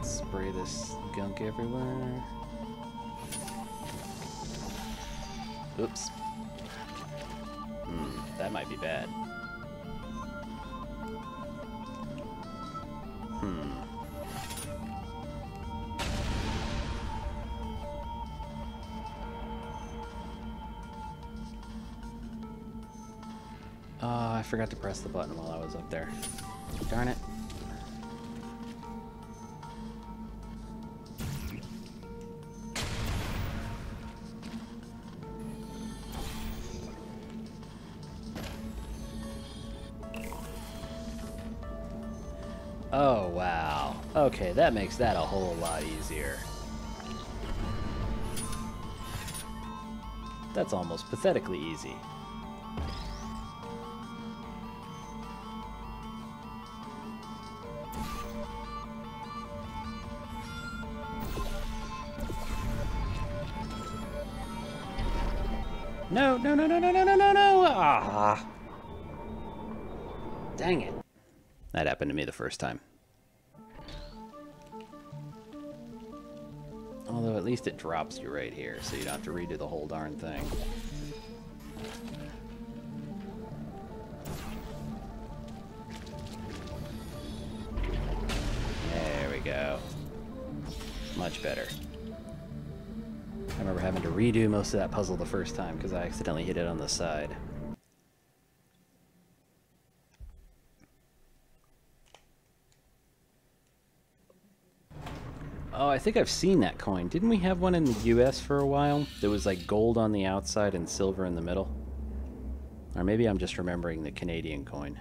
Spray this gunk everywhere. Oops. That might be bad. I forgot to press the button while I was up there. Darn it. Oh, wow. Okay, that makes that a whole lot easier. That's almost pathetically easy. No, no, no, no, no, no, no, no, no! Ah! Dang it. That happened to me the first time. Although at least it drops you right here, so you don't have to redo the whole darn thing. There we go. Much better. redo most of that puzzle the first time because I accidentally hit it on the side. Oh, I think I've seen that coin. Didn't we have one in the US for a while? That was like gold on the outside and silver in the middle? Or maybe I'm just remembering the Canadian coin.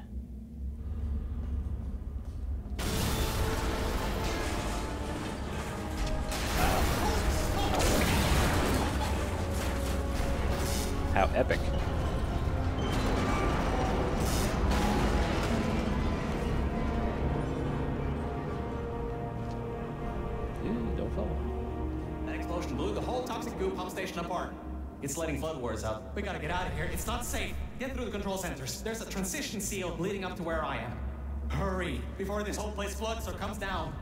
How epic. Don't fall. That explosion blew the whole toxic goo pump station apart. It's letting flood wars out. We gotta get out of here. It's not safe. Get through the control centers. There's a transition seal leading up to where I am. Hurry, before this whole place floods or comes down.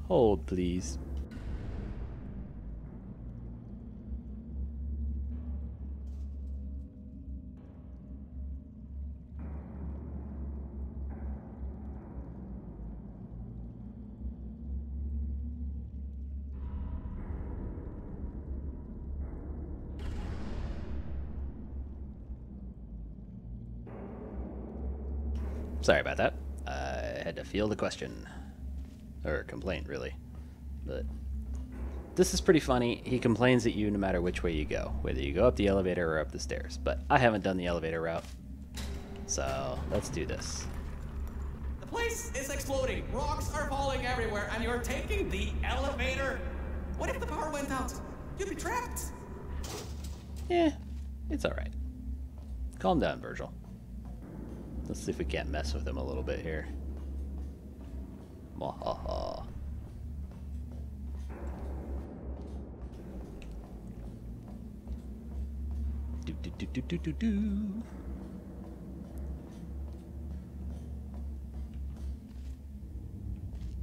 Hold, please. Sorry about that. I had to field a question. Or complaint, really. But this is pretty funny. He complains at you no matter which way you go, whether you go up the elevator or up the stairs. But I haven't done the elevator route. So let's do this. The place is exploding. Rocks are falling everywhere, and you're taking the elevator? What if the power went out? You'd be trapped. Yeah, it's alright. Calm down, Virgil. Let's see if we can't mess with him a little bit here. Mwahaha. Do do do do do do do.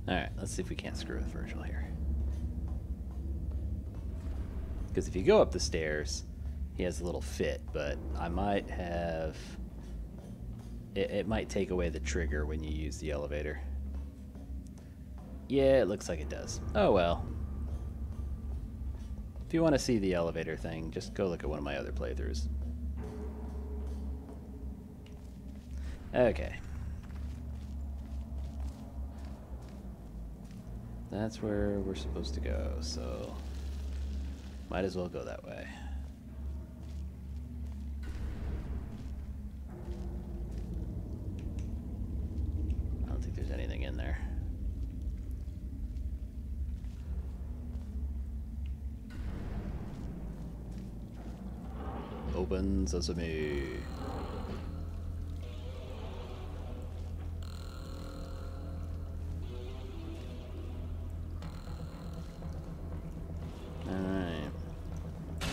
Alright, let's see if we can't screw with Virgil here. Because if you go up the stairs, he has a little fit, but I might have... It might take away the trigger when you use the elevator. Yeah, it looks like it does. Oh well. If you want to see the elevator thing, just go look at one of my other playthroughs. Okay. That's where we're supposed to go, so might as well go that way. I don't think there's anything in there. Open sesame.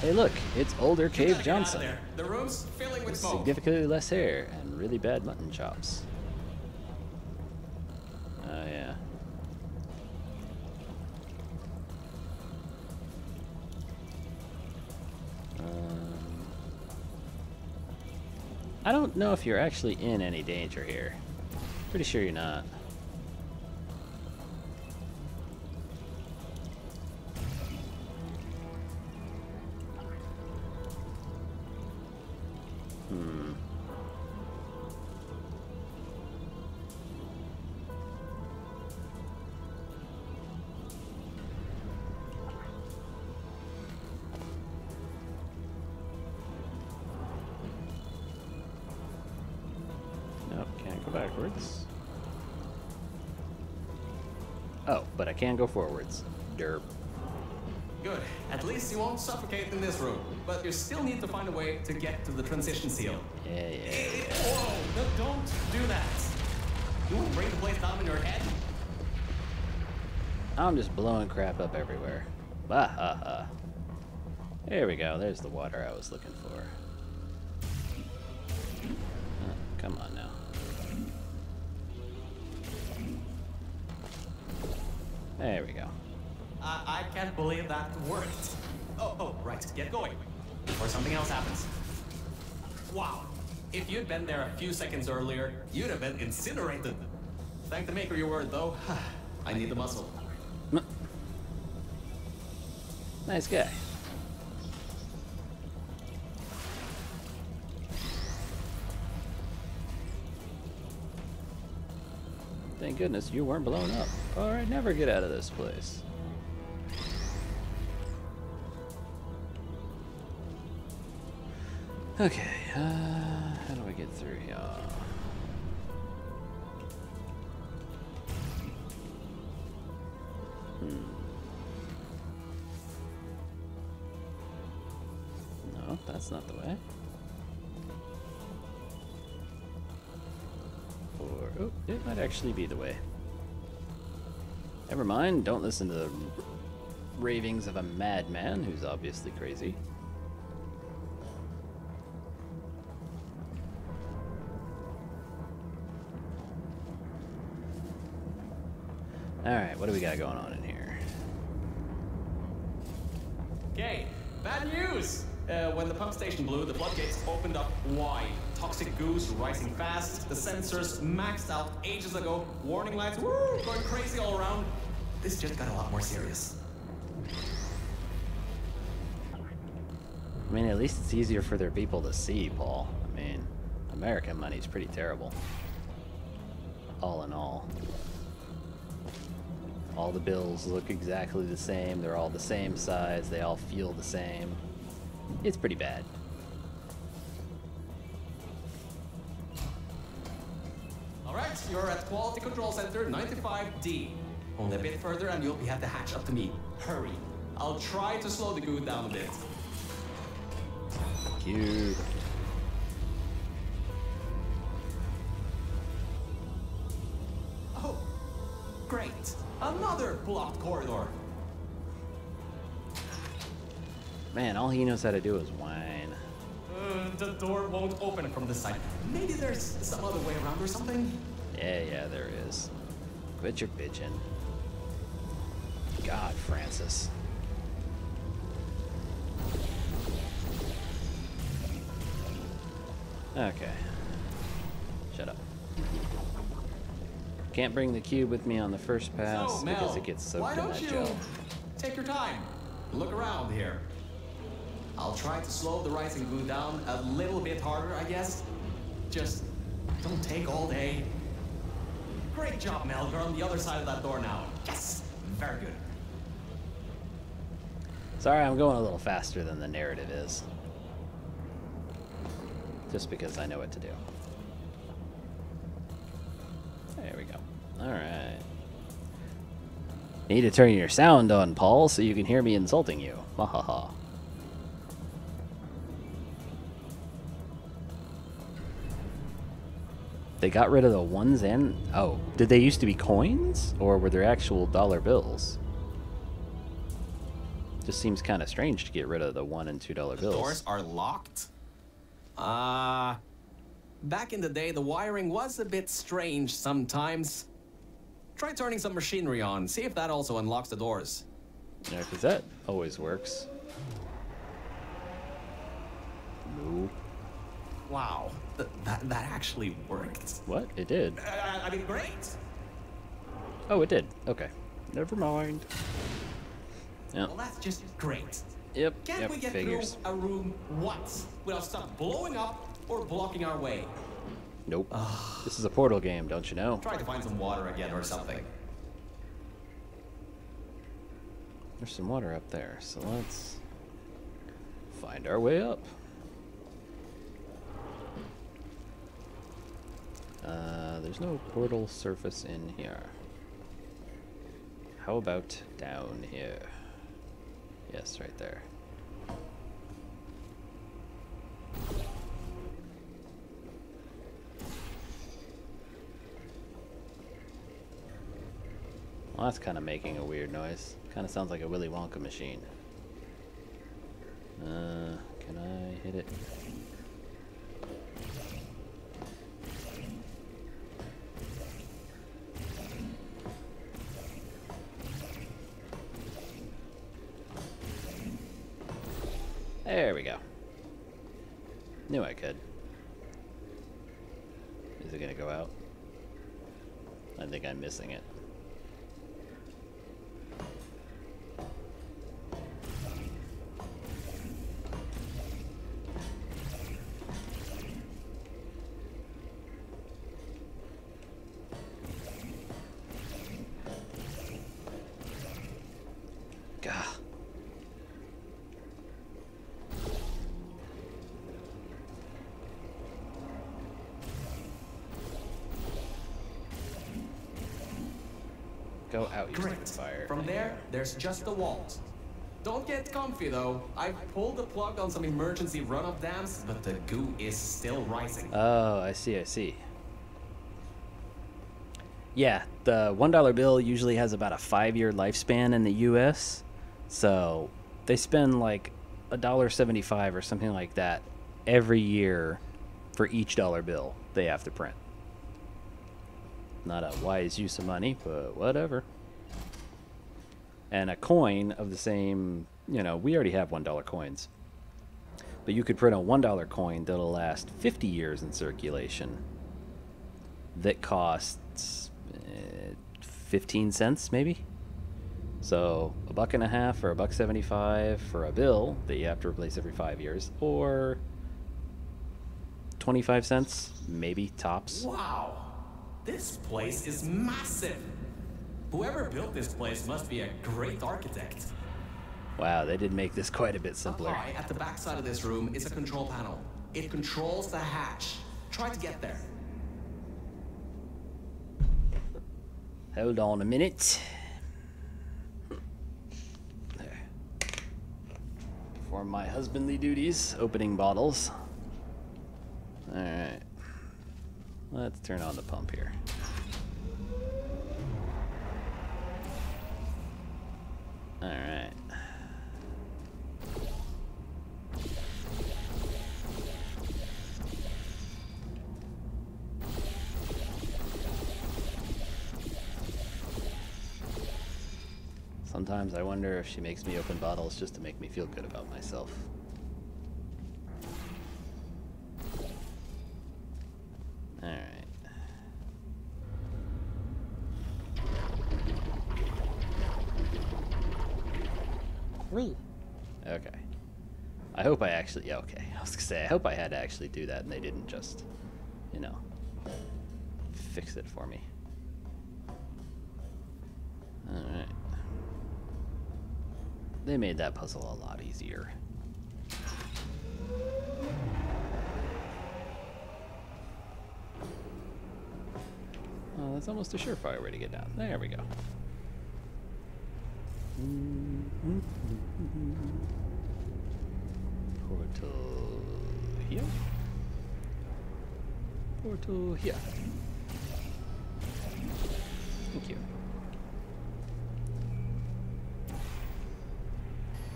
Hey look, it's older Cave Johnson. The room's filling with smoke. Significantly less hair and really bad mutton chops. Oh yeah. I don't know if you're actually in any danger here. Pretty sure you're not. Nope, can't go backwards. Oh, but I can go forwards. Derp. Good. At least you won't suffocate in this room. But you still need to find a way to get to the transition seal. Yeah. Whoa! No, don't do that. You want to bring the place down in your head? I'm just blowing crap up everywhere. Ah ha ha. There we go. There's the water I was looking for. Oh, come on now. There we go. I can't believe that worked. Oh, right. Get going. Before something else happens. Wow. If you'd been there a few seconds earlier, you'd have been incinerated. Thank the maker your word, though. I need the muscle. Nice guy. Thank goodness you weren't blown up, or I'd never get out of this place. Okay, how do I get through here? No, that's not the way. Or, oh, it might actually be the way. Never mind, don't listen to the ravings of a madman who's obviously crazy. Alright, what do we got going on in here? Okay, bad news! When the pump station blew, the floodgates opened up wide. Toxic goose rising fast, the sensors maxed out ages ago, warning lights woo, going crazy all around. This just got a lot more serious. I mean, at least it's easier for their people to see, Paul. I mean, American money's pretty terrible. All in all. All the bills look exactly the same, they're all the same size, they all feel the same. It's pretty bad. Alright, you're at Quality Control Center 95D. Only a bit further and you'll be at the hatch up to me. Hurry. I'll try to slow the goo down a bit. Cute. Oh, great. Another blocked corridor. Man, all he knows how to do is whine. The door won't open from this side. Maybe there's some other way around or something? Yeah, there is. Quit your bitching. God, Francis. Okay. Shut up. Can't bring the cube with me on the first pass So, because Mel, it gets soaked why in don't that you gel. take your time? Look around here. I'll try to slow the rising goo down a little bit harder, I guess. Just don't take all day. Great job, Mel. You're on the other side of that door now. Yes! Very good. Sorry, I'm going a little faster than the narrative is. Just because I know what to do. There we go. Alright. Need to turn your sound on, Paul, so you can hear me insulting you. Mahaha. They got rid of the ones and... Oh, did they used to be coins? Or were there actual dollar bills? Just seems kind of strange to get rid of the $1 and $2 bills. The doors are locked? Back in the day, the wiring was a bit strange sometimes. Try turning some machinery on, see if that also unlocks the doors. Yeah, because that always works. Nope. Wow, that actually worked. What? It did. I mean, great. Oh, it did. Okay. Never mind. Yep. Well, that's just great. Yep. Can't Yep. we get Figures. through a room once without stuff blowing up or blocking our way? Nope. This is a Portal game, don't you know? Try to find some water again or something. There's some water up there, so let's find our way up. There's no portal surface in here. How about down here? Yes, right there. Well, that's kind of making a weird noise. Kind of sounds like a Willy Wonka machine. Can I hit it? There we go. Knew I could. Is it gonna go out? I think I'm missing it. go out. You're Great. fire. From there, there's just the walls. Don't get comfy though. I pulled the plug on some emergency run-up dams, but the goo is still rising. Oh, I see, I see. Yeah, the $1 bill usually has about a 5-year lifespan in the US. So they spend like $1.75 or something like that every year for each dollar bill they have to print. Not a wise use of money, but whatever. And a coin of the same, you know, we already have $1 coins. But you could print a $1 coin that'll last 50 years in circulation. That costs 15 cents, maybe? So $1.50 or $1.75 for a bill that you have to replace every 5 years, or 25 cents, maybe tops. Wow, this place is massive. Whoever built this place must be a great architect. Wow, they did make this quite a bit simpler. Up high at the back side of this room is a control panel. It controls the hatch. Try to get there. Hold on a minute. There. Perform my husbandly duties, opening bottles. Alright. Let's turn on the pump here. Alright. Sometimes I wonder if she makes me open bottles just to make me feel good about myself. Alright. Okay. I hope I actually... Yeah, okay. I was gonna say, I hope I had to actually do that and they didn't just, you know, fix it for me. Alright. They made that puzzle a lot easier. Oh, that's almost a surefire way to get down. There we go. Portal here. Portal here. Thank you.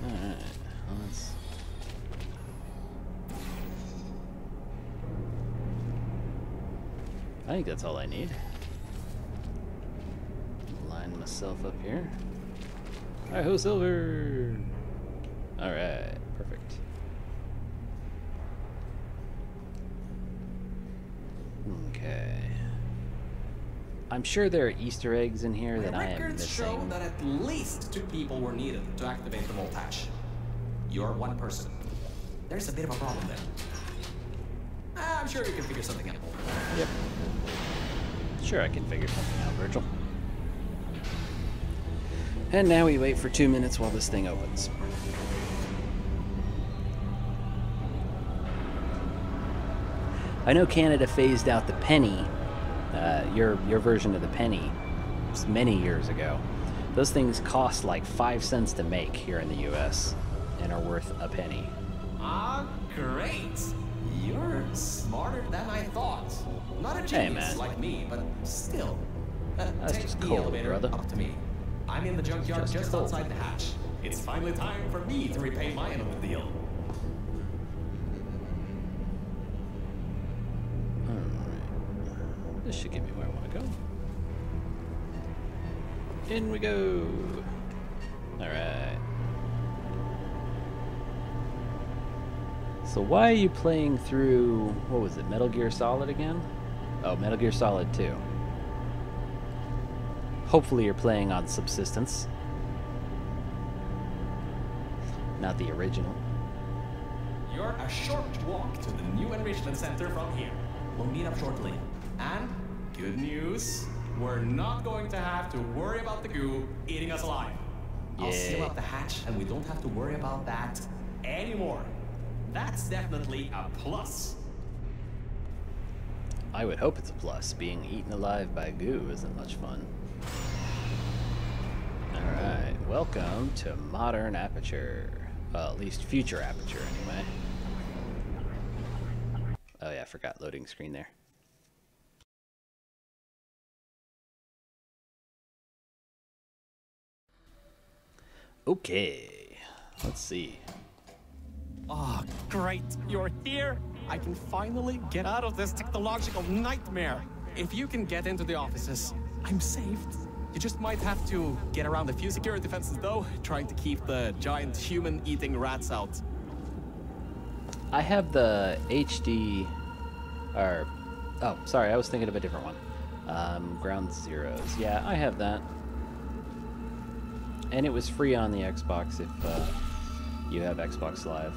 Alright, let's... I think that's all I need. Line myself up here. Hi-ho, Silver! Alright, perfect. Okay. I'm sure there are Easter eggs in here that I am Records missing. show that at least 2 people were needed to activate the vault hatch. You're one person. There's a bit of a problem there. I'm sure you can figure something out. Yep. Sure, I can figure something out, Virgil. And now we wait for 2 minutes while this thing opens. I know Canada phased out the penny, your version of the penny, many years ago. Those things cost like 5 cents to make here in the US and are worth a penny. Ah, great! You're smarter than I thought. Not a genius man. like me, but still. That's Take just the cold, elevator brother. up to me. I'm in the junkyard just cold. outside the hatch. It's finally time for me to repay my end of the deal. Alright. This should get me where I want to go. In we go! Alright. So why are you playing through, what was it, Metal Gear Solid again? Oh, Metal Gear Solid 2. Hopefully you're playing on subsistence. Not the original. You're a short walk to the new enrichment center from here. We'll meet up shortly. And good news, we're not going to have to worry about the goo eating us alive. I'll seal up the hatch and we don't have to worry about that anymore. That's definitely a plus. I would hope it's a plus. Being eaten alive by goo isn't much fun. Alright, welcome to Modern Aperture. Well, at least future Aperture, anyway. Oh yeah, I forgot loading screen there. Okay, let's see. Ah, great, you're here. I can finally get out of this technological nightmare. If you can get into the offices, I'm saved. You just might have to get around a few security fences, though, trying to keep the giant human-eating rats out. I have the HD, or, oh, sorry, I was thinking of a different one. Ground Zeroes. Yeah, I have that. And it was free on the Xbox if you have Xbox Live.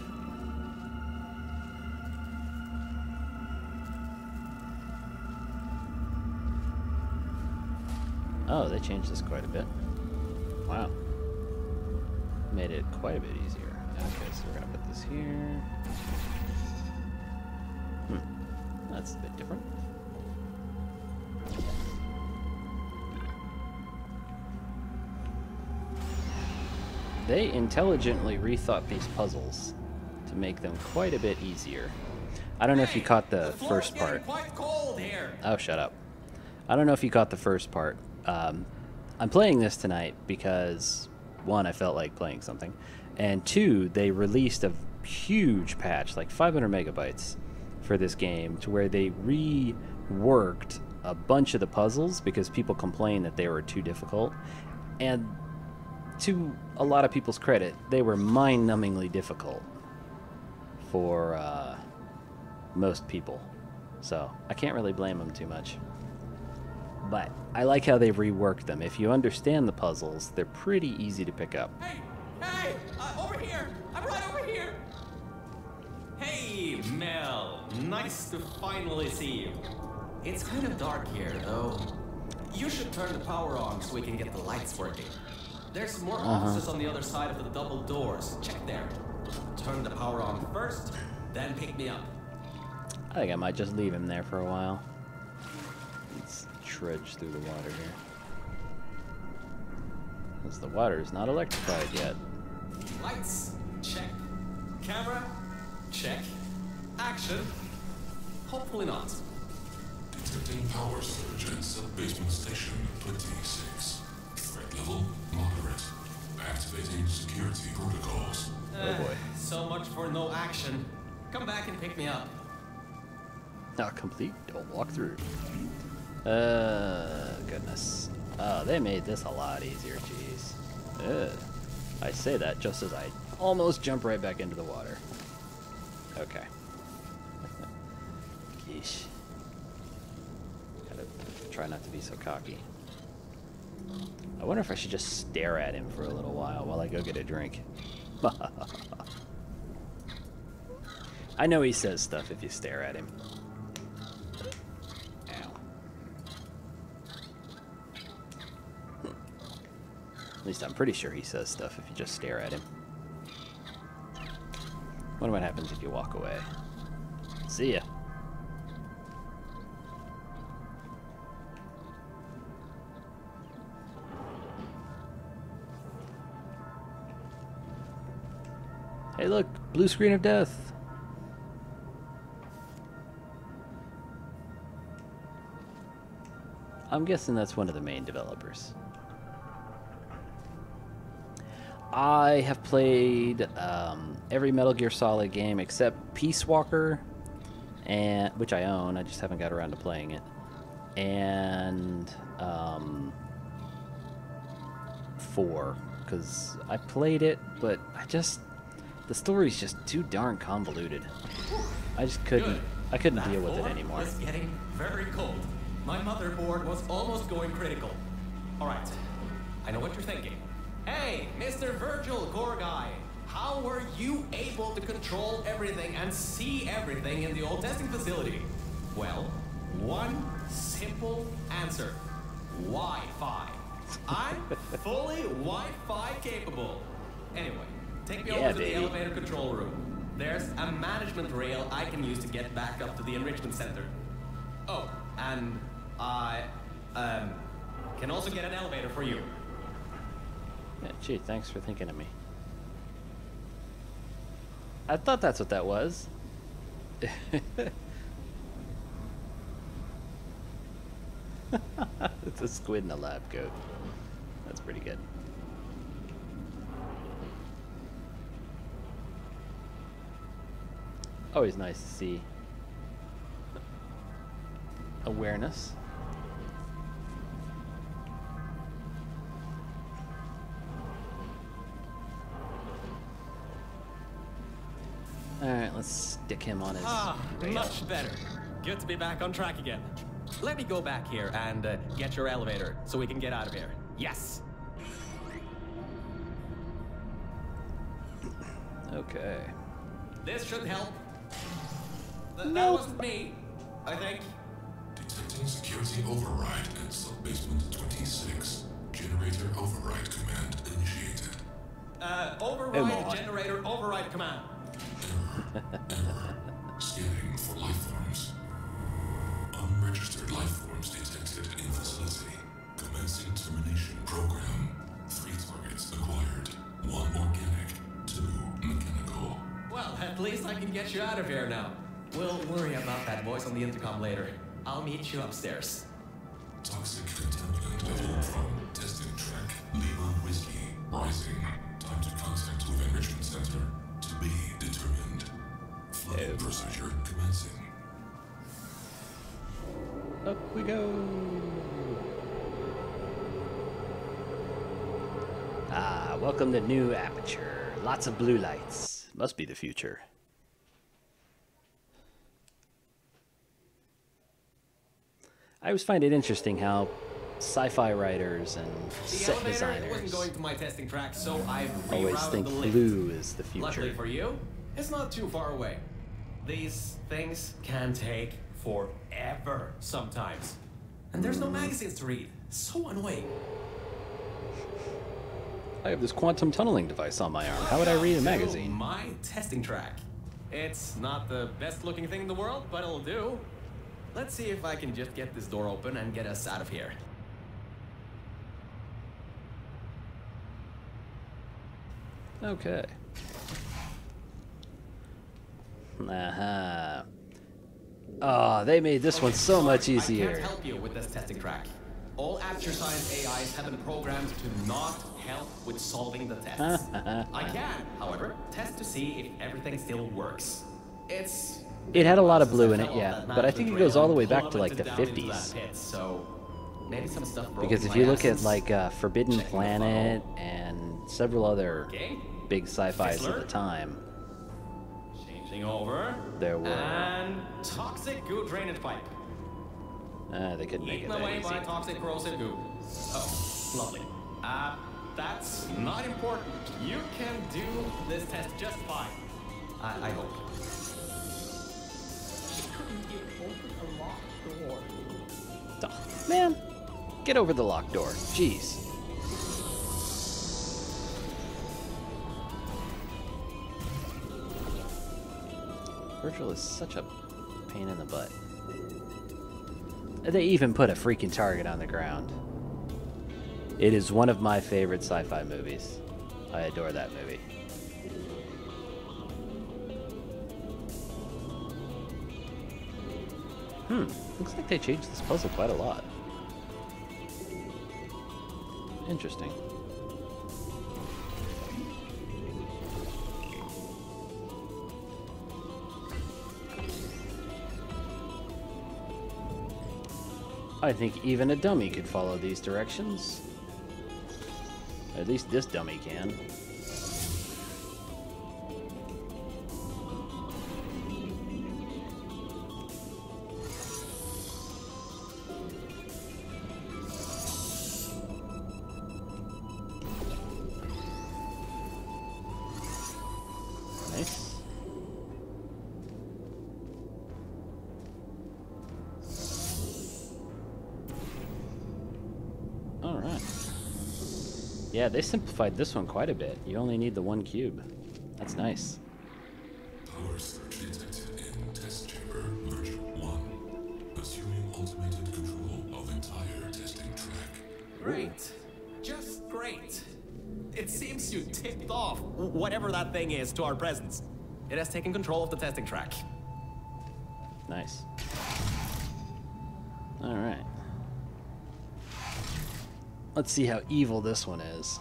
Oh, they changed this quite a bit. Wow. Made it quite a bit easier. Okay, so we're gonna put this here. That's a bit different. They intelligently rethought these puzzles to make them quite a bit easier. I don't know if you caught the first part. Quite cold here. Oh, shut up. I don't know if you caught the first part. I'm playing this tonight because, one, I felt like playing something, and two, they released a huge patch, like 500 megabytes, for this game, to where they reworked a bunch of the puzzles because people complained that they were too difficult. And to a lot of people's credit, they were mind-numbingly difficult for most people. So I can't really blame them too much. But I like how they've reworked them. If you understand the puzzles, they're pretty easy to pick up. Hey, over here. I'm right over here. Hey, Mel. Nice to finally see you. It's kind of dark here, though. You should turn the power on so we can get the lights working. There's more offices on the other side of the double doors. Check there. Turn the power on first, then pick me up. I think I might just leave him there for a while. Let's trudge through the water here. Because the water is not electrified yet. Lights, check. Camera, check. Action. Hopefully not. Detecting power surge at sub-basement station 26. Threat level moderate. Activating security protocols. Oh boy. So much for no action. Come back and pick me up. Not complete. Don't walk through. Goodness. Oh, they made this a lot easier. Jeez. I say that just as I almost jump right back into the water. Okay. Yeesh. Gotta try not to be so cocky. I wonder if I should just stare at him for a little while I go get a drink. I know he says stuff if you stare at him. Ow. At least I'm pretty sure he says stuff if you just stare at him. Wonder what happens if you walk away. See ya. Hey look, blue screen of death. I'm guessing that's one of the main developers. I have played every Metal Gear Solid game except Peace Walker, and which I own. I just haven't got around to playing it. And 4, because I played it, but the story's just too darn convoluted. I just couldn't. I couldn't deal with it anymore. It's getting very cold. My motherboard was almost going critical. All right, I know what you're thinking. Hey, Mr. Virgil Gorgai, how were you able to control everything and see everything in the old testing facility? Well, one simple answer. Wi-Fi. I'm fully Wi-Fi capable. Anyway, take me over to the elevator control room. There's a management rail I can use to get back up to the enrichment center. Oh, and I can also get an elevator for you. Yeah, gee, thanks for thinking of me. I thought that's what that was. It's a squid in a lab coat. That's pretty good. Always nice to see awareness. Alright, let's stick him on his rail. Much better. Good to be back on track again. Let me go back here and get your elevator so we can get out of here. Yes. Okay. This should help. That wasn't me, I think. Detecting security override at subbasement 26. Generator override command initiated. Override generator override command. Error. Scanning for life forms. Unregistered life forms detected in facility. Commencing termination program. 3 targets acquired. 1 organic, 2 mechanical. Well, at least I can get you out of here now. We'll worry about that voice on the intercom later. I'll meet you upstairs. Toxic contaminant level from testing track. Lima Whiskey. Rising. Time to contact with enrichment center. To be determined. Flooding procedure commencing. Up we go. Ah, welcome to New Aperture. Lots of blue lights. Must be the future. I always find it interesting how sci-fi writers and The set elevator wasn't designers going to my testing track, so I always rerouted think the lift. blue is the Luckily future. for you, it's not too far away. These things can take forever sometimes. And there's no magazines to read. So annoying. I have this quantum tunneling device on my arm. How would I read a magazine? My testing track. It's not the best looking thing in the world, but it'll do. Let's see if I can just get this door open and get us out of here. Okay. Uh-huh. Oh, they made this one so much I easier. can't help you with this testing track. All Aperture Science AIs have been programmed to not help with solving the tests. I can, however, test to see if everything still works. It had a lot of blue in it, Fell off yeah, that but I think it management goes rail all the way and back to like the plummeted down into 50s. that pit, so maybe some stuff broke Because in if my you look at absence. like Forbidden Checking the Planet funnel. and several other Okay. big sci-fis Fizzler. at the time, Changing over. There were- And toxic goo drainage pipe. they couldn't make it Eaten away that by easy. toxic corrosive goo. Oh, lovely. That's not important. You can do this test just fine. I hope. Oh, man, get over the locked door. Jeez. Virgil is such a pain in the butt. They even put a freaking target on the ground. It is one of my favorite sci-fi movies. I adore that movie. Looks like they changed this puzzle quite a lot. Interesting. I think even a dummy could follow these directions. At least this dummy can. Nice. All right. Yeah, they simplified this one quite a bit. You only need the 1 cube. That's nice. Power surge detected in test chamber Virgil 1. Assuming automated control of entire testing track. Great. Just great. It seems you tipped off whatever that thing is to our presence. It has taken control of the testing track. Nice. All right. Let's see how evil this one is.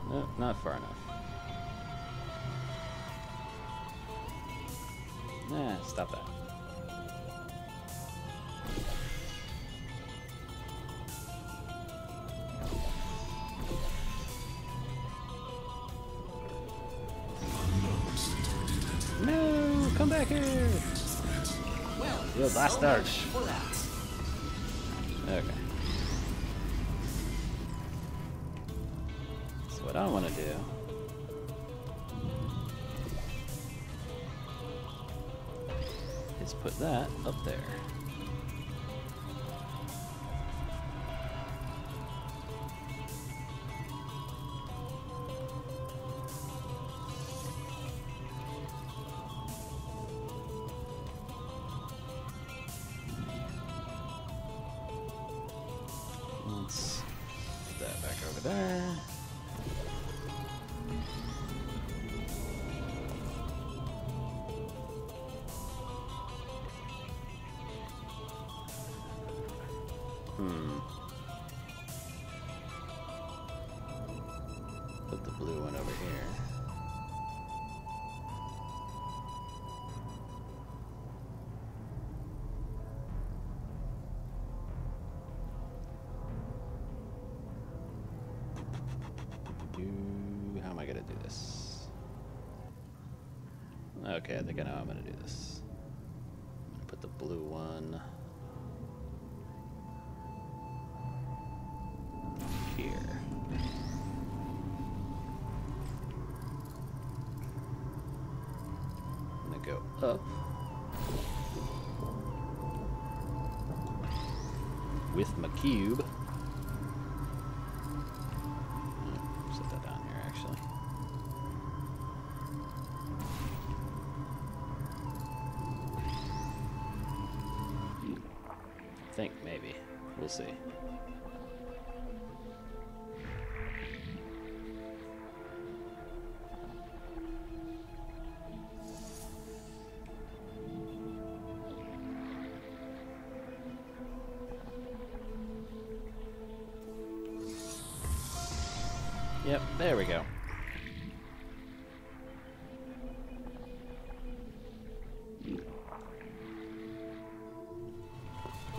No, not far enough. Nah, stop that. No, come back here. Well, Yo, blast so arch. much for that. Okay. So what I want to do is put that up there. Let's put that back over there. Put the blue one over here. How am I gonna do this? Okay, I think I know how I'm gonna do this. I'm gonna put the blue one here. I'm gonna go up with my cube. Set that down here, actually. I think maybe. We'll see. Yep, there we go.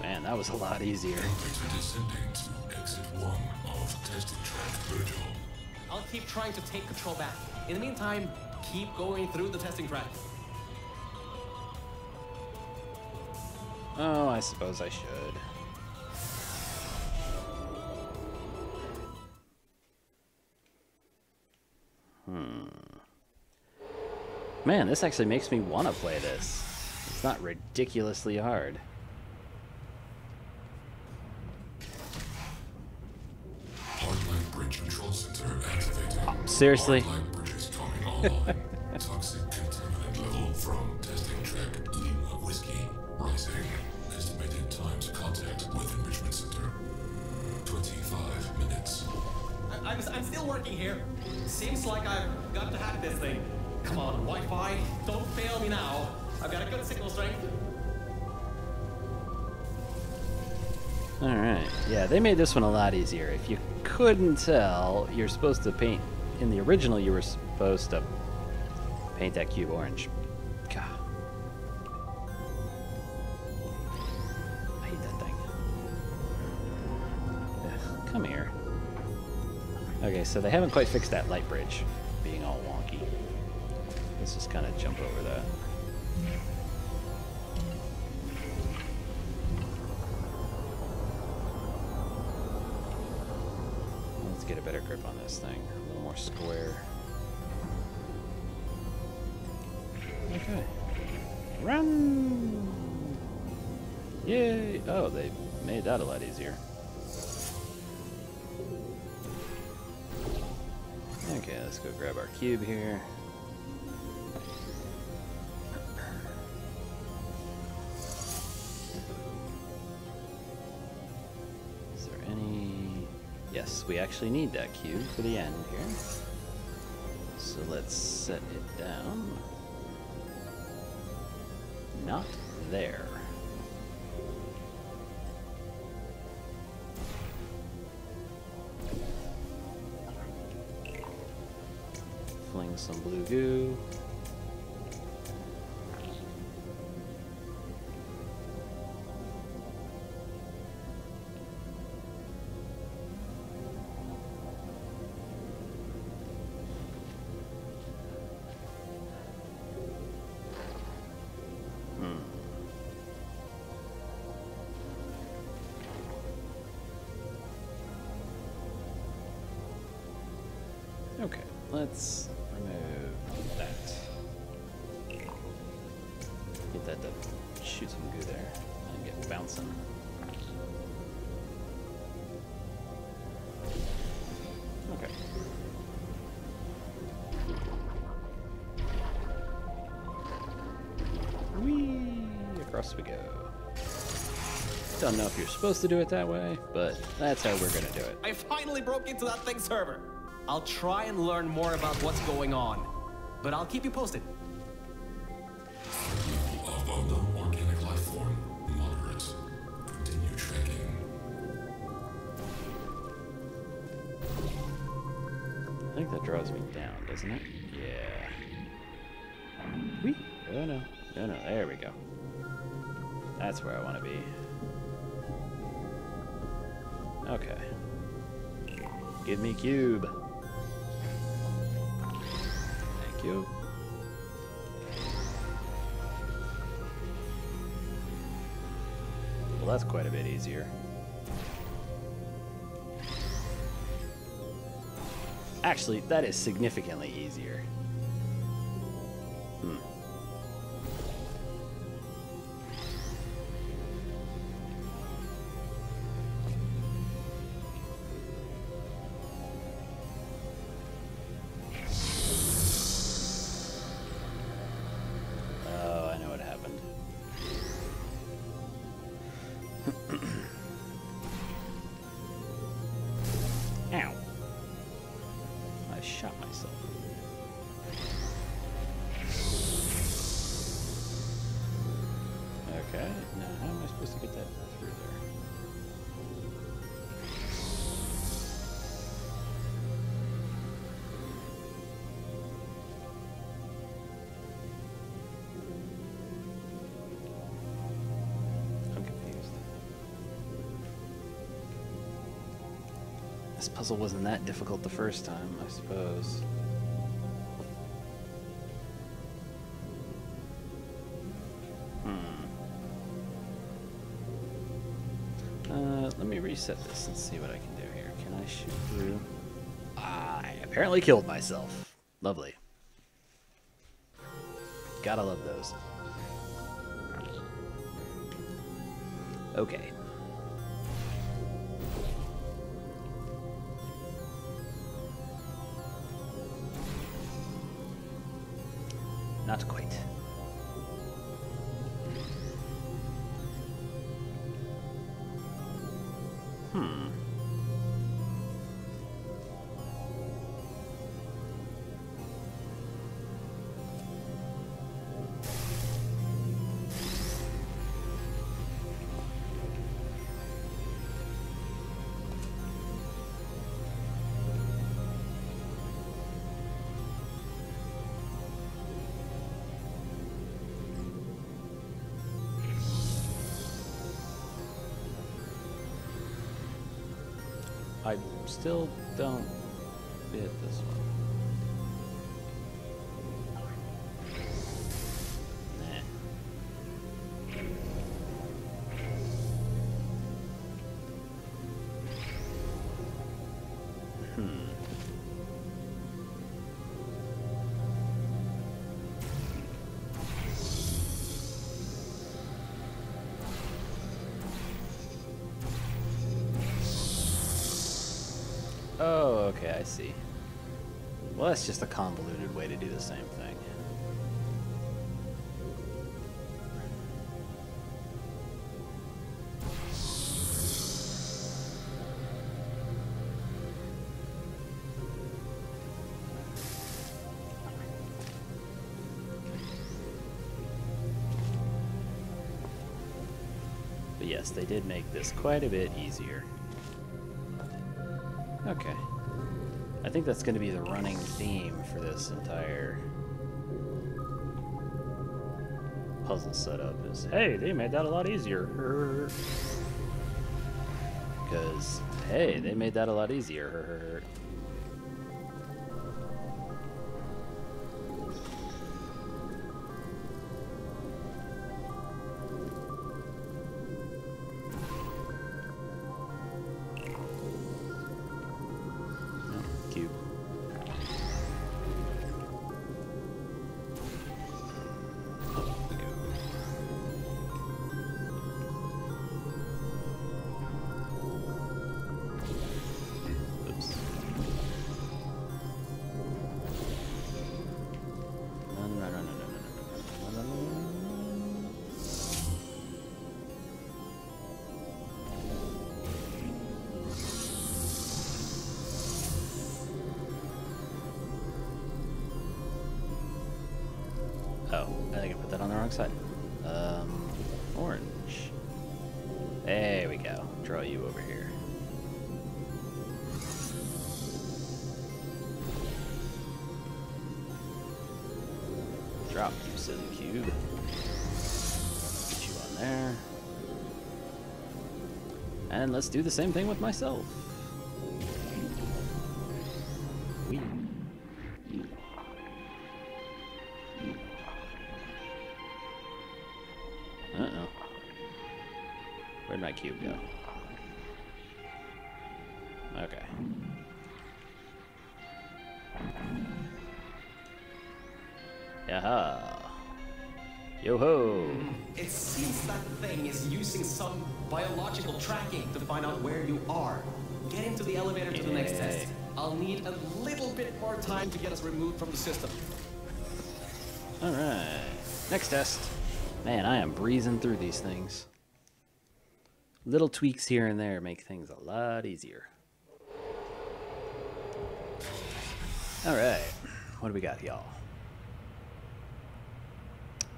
Man, that was a lot easier. Vector descending to exit 1 of testing track Virgil. I'll keep trying to take control back. In the meantime, keep going through the testing track. Oh, I suppose I should. Man, this actually makes me want to play this. It's not ridiculously hard. Hardline bridge control center activated. Seriously? Hardline bridges coming online. Toxic contaminant level from testing track Lima Whiskey rising. Estimated time to contact with enrichment center 25 minutes. I'm still working here. Seems like I've got to hack this thing. Come on, Wi-Fi, don't fail me now. I've got a good signal strength. Alright, yeah, they made this one a lot easier. If you couldn't tell, you're supposed to paint... In the original, you were supposed to paint that cube orange. God. I hate that thing. Ugh, come here. Okay, so they haven't quite fixed that light bridge being all wonky. Let's just kind of jump over that. Let's get a better grip on this thing. A little more square. Okay. Run! Yay! Oh, they made that a lot easier. Okay, let's go grab our cube here. Is there any... Yes, we actually need that cube for the end here. So let's set it down. Not there. Fling some blue goo. Okay, let's remove that. Get that to shoot some goo there and get bouncing. Okay. Whee! Across we go. Don't know if you're supposed to do it that way, but that's how we're gonna do it. I finally broke into that thing's server. I'll try and learn more about what's going on, but I'll keep you posted. Of unknown organic life form, moderate. Continue checking. I think that draws me down, doesn't it? Yeah. Whee! Oh no. Oh no, there we go. That's where I want to be. Okay. Give me cube. Thank you. Well, that's quite a bit easier. Actually, that is significantly easier. Oh, I know what happened. Ow. I shot myself. Okay, now how am I supposed to get that through there? I'm confused. This puzzle wasn't that difficult the first time, I suppose. Let me reset this and see what I can do here. Can I shoot through? I apparently killed myself. Lovely. Gotta love those. Okay. Not quite. I still don't hit this one. Oh, okay, I see. Well, that's just a convoluted way to do the same thing. But yes, they did make this quite a bit easier. Okay. I think that's going to be the running theme for this entire puzzle setup is, hey, they made that a lot easier. Because, hey, they made that a lot easier. Cube. Oops. No. Oh, I think I put that on the wrong side. Orange. There we go. Draw you over here. Drop, you silly cube. Get you on there. And let's do the same thing with myself. Whee. Uh-oh. Where'd my cube go? Okay. Yaha. Yo-ho. It seems that thing is using some biological tracking to find out where you are. Get into the elevator to the next Yay. test. I'll need a little bit more time to get us removed from the system. Alright. Next test. Man, I am breezing through these things. Little tweaks here and there make things a lot easier. Alright. What do we got, y'all?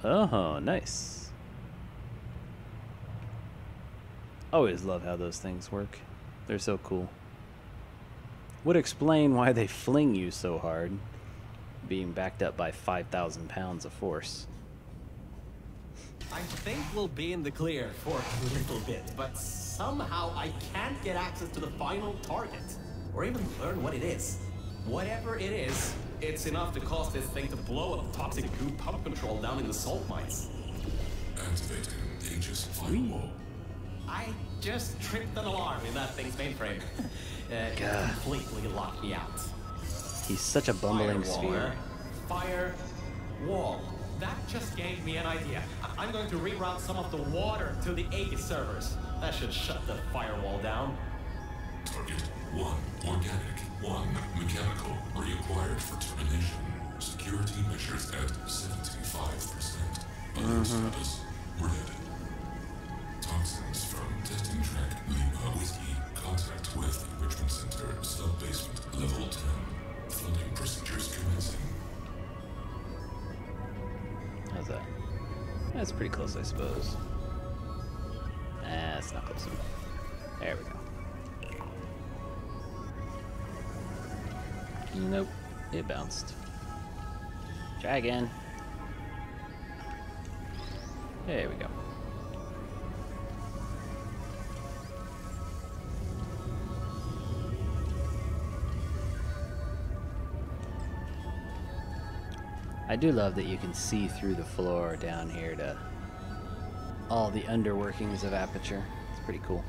Oh, nice. Always love how those things work. They're so cool. Would explain why they fling you so hard, being backed up by 5,000 pounds of force. I think we'll be in the clear for a little bit, but somehow I can't get access to the final target, or even learn what it is. Whatever it is, it's enough to cause this thing to blow up toxic goo pump control down in the salt mines. Activating Aegis firewall. I just tripped an alarm in that thing's mainframe. It God. completely locked me out. He's such a bumbling Firewall. sphere. Fire wall. That just gave me an idea. I'm going to reroute some of the water to the Aegis servers. That should shut the firewall down. Target 1 organic, 1 mechanical. Reacquired for termination. Security measures at 75%. Alert status red. Toxins from testing track Lima Whiskey. Contact with Enrichment Center, sub-basement, level 10. Flooding procedures commencing. How's that? That's pretty close, I suppose. It's not close enough. There we go. Nope. It bounced. Try again. There we go. I do love that you can see through the floor down here to all the underworkings of Aperture. It's pretty cool.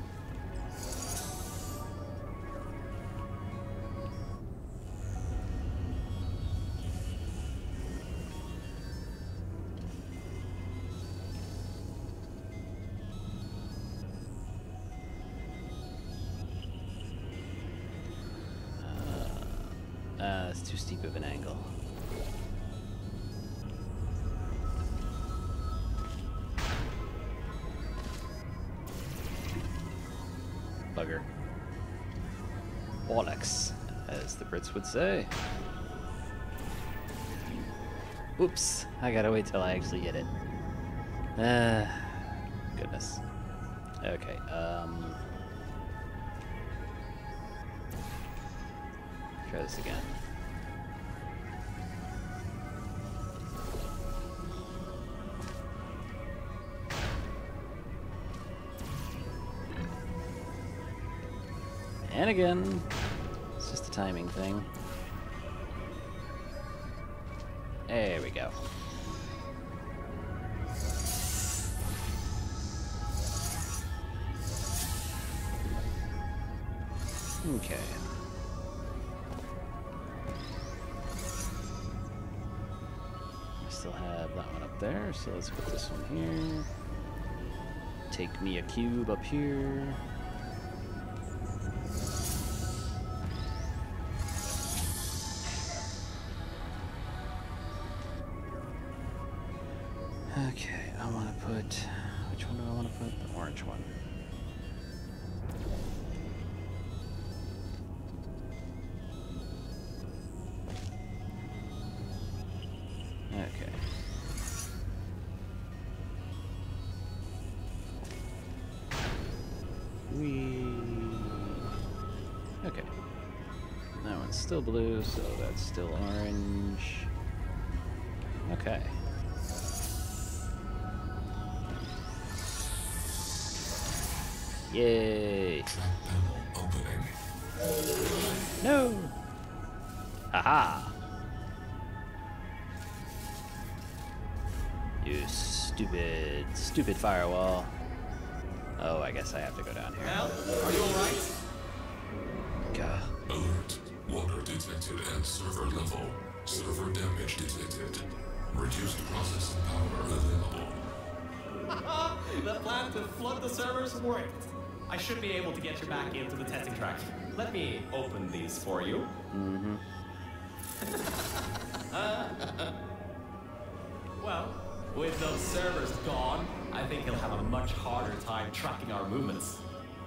it's too steep of an angle. Bugger. Bollocks, as the Brits would say. Oops, I gotta wait till I actually get it. Goodness. Okay, try this again. And again. It's just a timing thing. There we go. Okay. I still have that one up there, so let's put this one here. Take me a cube up here. Okay, I want to put... Which one do I want to put? The orange one. Okay. Okay. That one's still blue, so that's still orange. Okay. Yay! Track panel opening. No! Haha! You stupid firewall. Oh, I guess I have to go down here. Al, are you alright? Gah. Alert. Water detected at server level. Server damage detected. Reduced processing power available. The plan to flood the servers worked. I should be able to get you back into the testing track. Let me open these for you. Mm-hmm. Well, with those servers gone, I think he'll have a much harder time tracking our movements.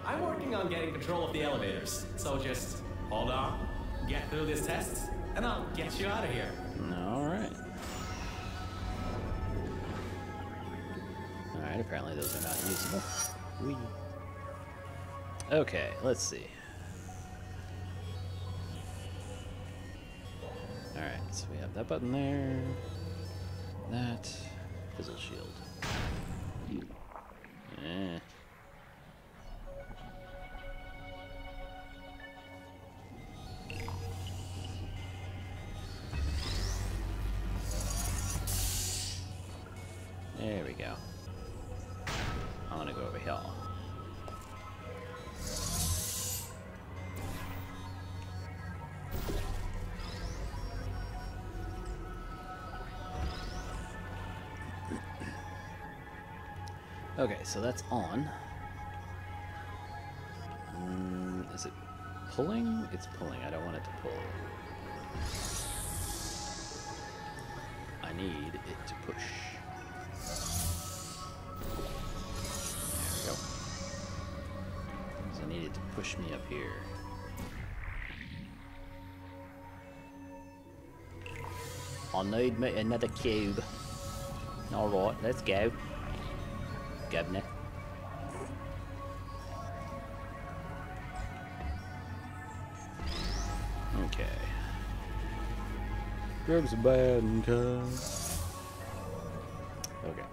I'm working on getting control of the elevators, so just hold on, get through this test, and I'll get you out of here. Alright. Alright, apparently those are not usable. Whee. Okay, let's see. Alright, so we have that button there. That. Fizzle shield. Eh. There we go. I want to go over here. Okay, so that's on. Is it pulling? It's pulling. I don't want it to pull. I need it to push. There we go. So I need it to push me up here. I need me another cube. Alright, let's go. Governor. Okay. Drugs are bad and cuz. Okay.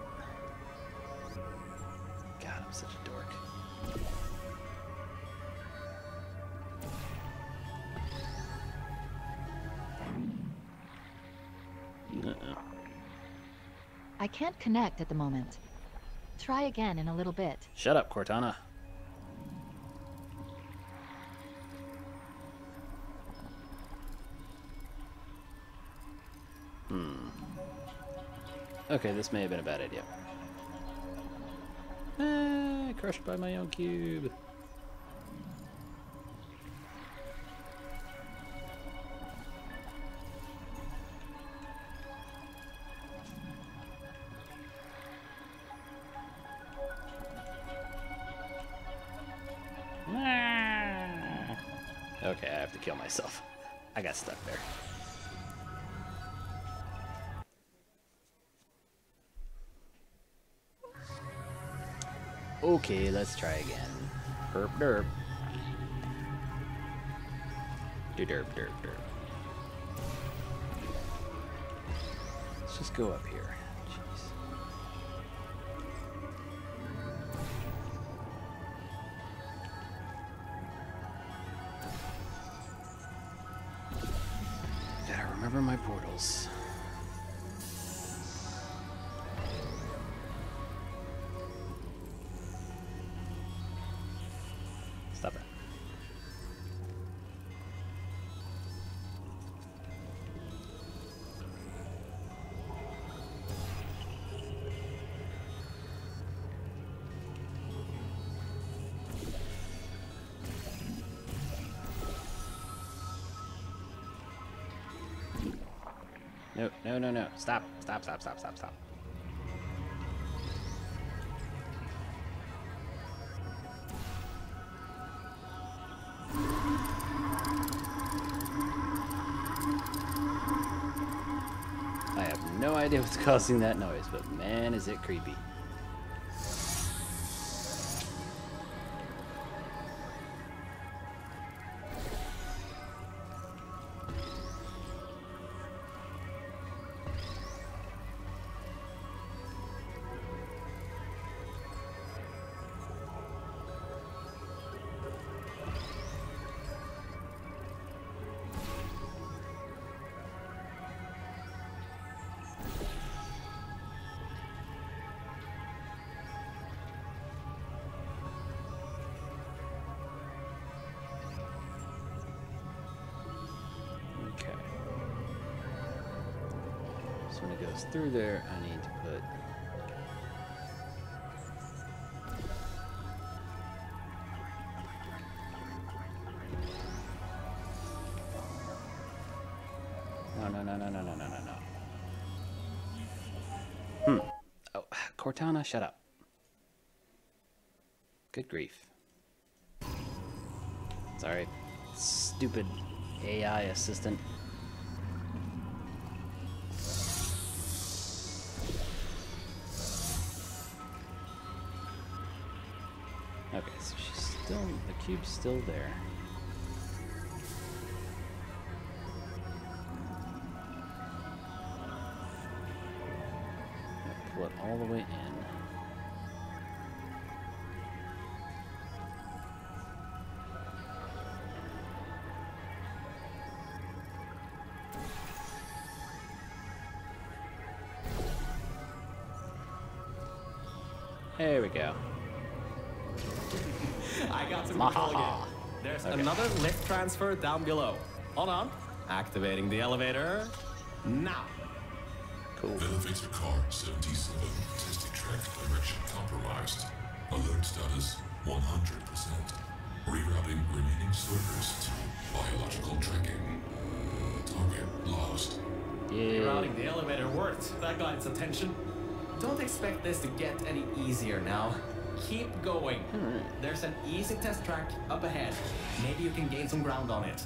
God, I'm such a dork. I can't connect at the moment. Try again in a little bit. Shut up, Cortana. Okay, this may have been a bad idea. Crushed by my own cube. kill myself. I got stuck there. Okay, let's try again. Derp derp. Derp derp derp. Let's just go up here. Jeez. Gotta remember my portals. Stop it. No, no, no, no. Stop. Stop, stop, stop, stop, stop. I have no idea what's causing that noise, but man, is it creepy. Okay. So when it goes through there, I need to put... No, no, no, no, no, no, no, no, no. Oh, Cortana, shut up. Good grief. Sorry. Stupid AI assistant. Okay, so she's still, the cube's still there. Pull it all the way in. There we go. I got some control again. There's Okay. another lift transfer down below. Hold on. Activating the elevator. Now. Cool. Elevator car 77, testing track direction compromised. Alert status 100%. Rerouting remaining servers to biological tracking. Target lost. Yeah. Routing the elevator worked. That got its attention. Don't expect this to get any easier now. Keep going. There's an easy test track up ahead. Maybe you can gain some ground on it.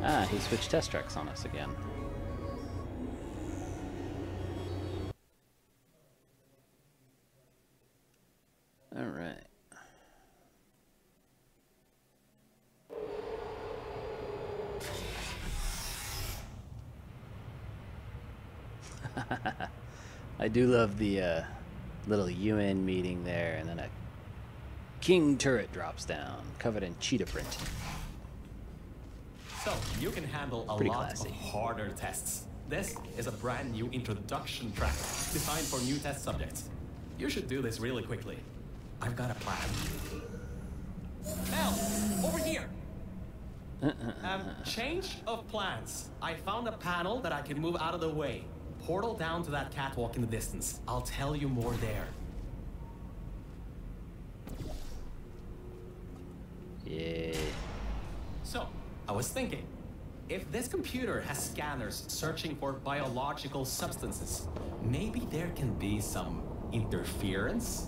Ah, he switched test tracks on us again. All right. I do love the little UN meeting there, and then a king turret drops down, covered in cheetah print. So, you can handle a Pretty lot classy. of harder tests. This is a brand new introduction track designed for new test subjects. You should do this really quickly. I've got a plan. Mel, over here! Change of plans. I found a panel that I can move out of the way. Portal down to that catwalk in the distance. I'll tell you more there. Yeah. So, I was thinking, if this computer has scanners searching for biological substances, maybe there can be some interference?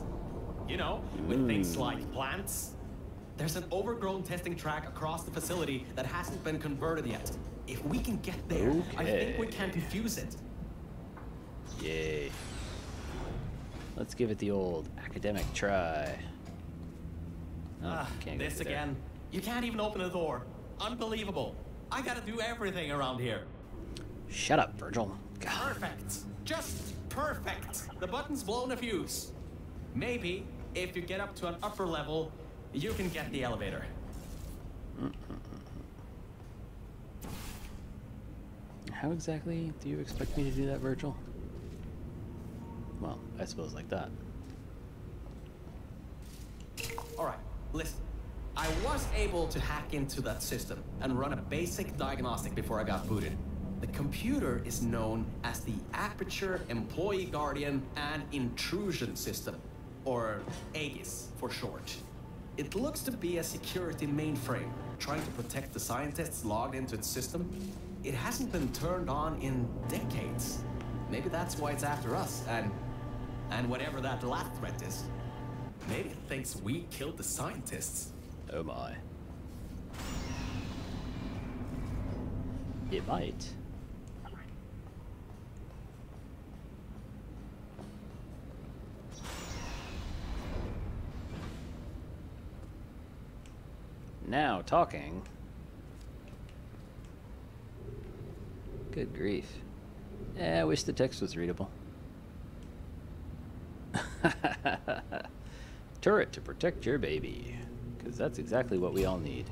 You know, with things like plants. There's an overgrown testing track across the facility that hasn't been converted yet. If we can get there, I think we can defuse it. Yay. Let's give it the old academic try. Oh, can't go This through there. again. You can't even open the door. Unbelievable. I gotta do everything around here. Shut up, Virgil. God. Perfect. Just perfect. The button's blown a fuse. Maybe, if you get up to an upper level, you can get the elevator. How exactly do you expect me to do that, Virgil? Well, I suppose like that. Alright, listen. I was able to hack into that system and run a basic diagnostic before I got booted. The computer is known as the Aperture Employee Guardian and Intrusion System, or AGIS for short. It looks to be a security mainframe trying to protect the scientists logged into its system. It hasn't been turned on in decades. Maybe that's why it's after us, and whatever that last threat is. Maybe it thinks we killed the scientists. Oh my. It might. Now talking. Good grief. I wish the text was readable. Turret to protect your baby. Because that's exactly what we all need.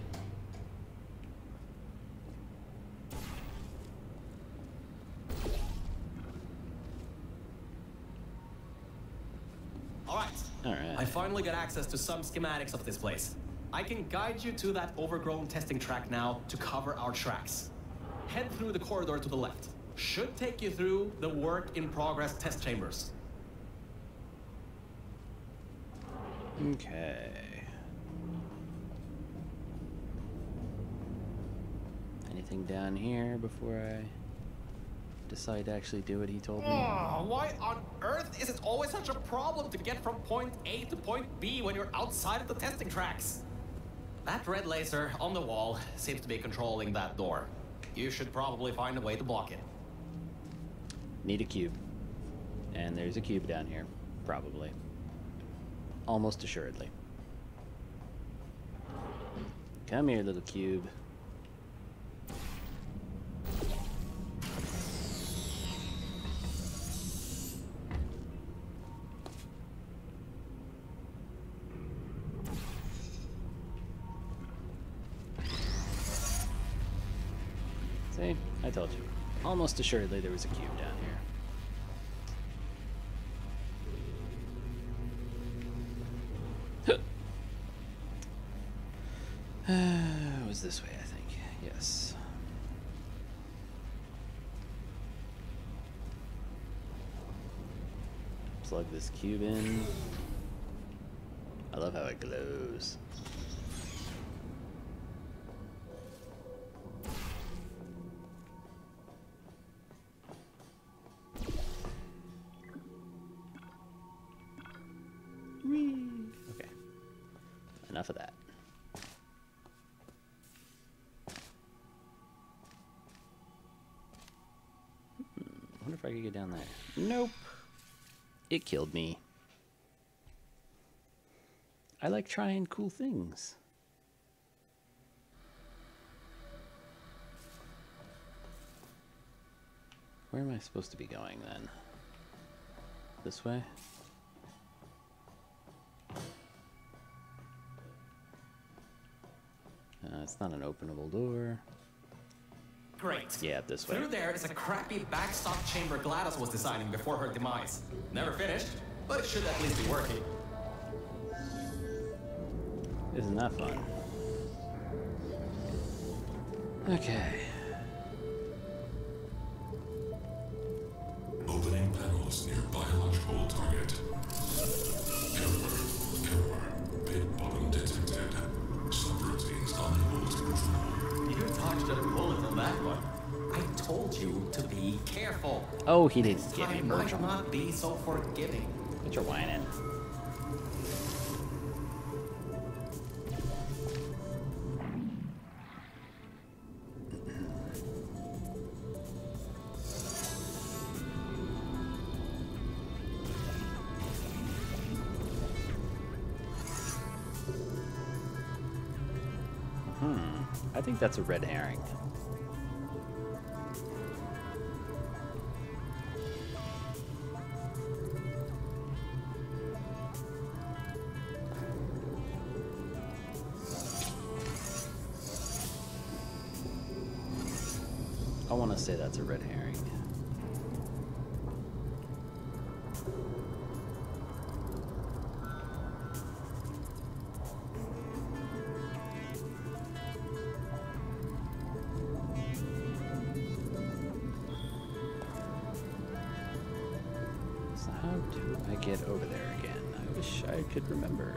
Alright. I finally got access to some schematics of this place. I can guide you to that overgrown testing track now to cover our tracks. Head through the corridor to the left. Should take you through the work-in-progress test chambers. Okay. Anything down here before I decide to actually do what he told me? Oh, why on earth is it always such a problem to get from point A to point B when you're outside of the testing tracks? That red laser on the wall seems to be controlling that door. You should probably find a way to block it. Need a cube. And there's a cube down here. Probably. Almost assuredly. Come here, little cube. See? I told you. Almost assuredly there was a cube down here. It was this way, I think. Yes. Plug this cube in. I love how it glows. Okay. Enough of that. I wonder if I could get down there. Nope. It killed me. I like trying cool things. Where am I supposed to be going then? This way? It's not an openable door. Great. Yeah, this way. Through there is a crappy backstop chamber GLaDOS was designing before her demise. Never finished, but it should at least be working. Isn't that fun? Okay. Opening panels near biological target. Error. Bit bottom detected. Subroutines unable to control. You dodged a bullet on that one. I told you to be careful. Oh, he didn't get me, Time might Virgil. not be so forgiving. But you're whining. I think that's a red herring. I want to say that's a red herring. So how do I get over there again? I wish I could remember.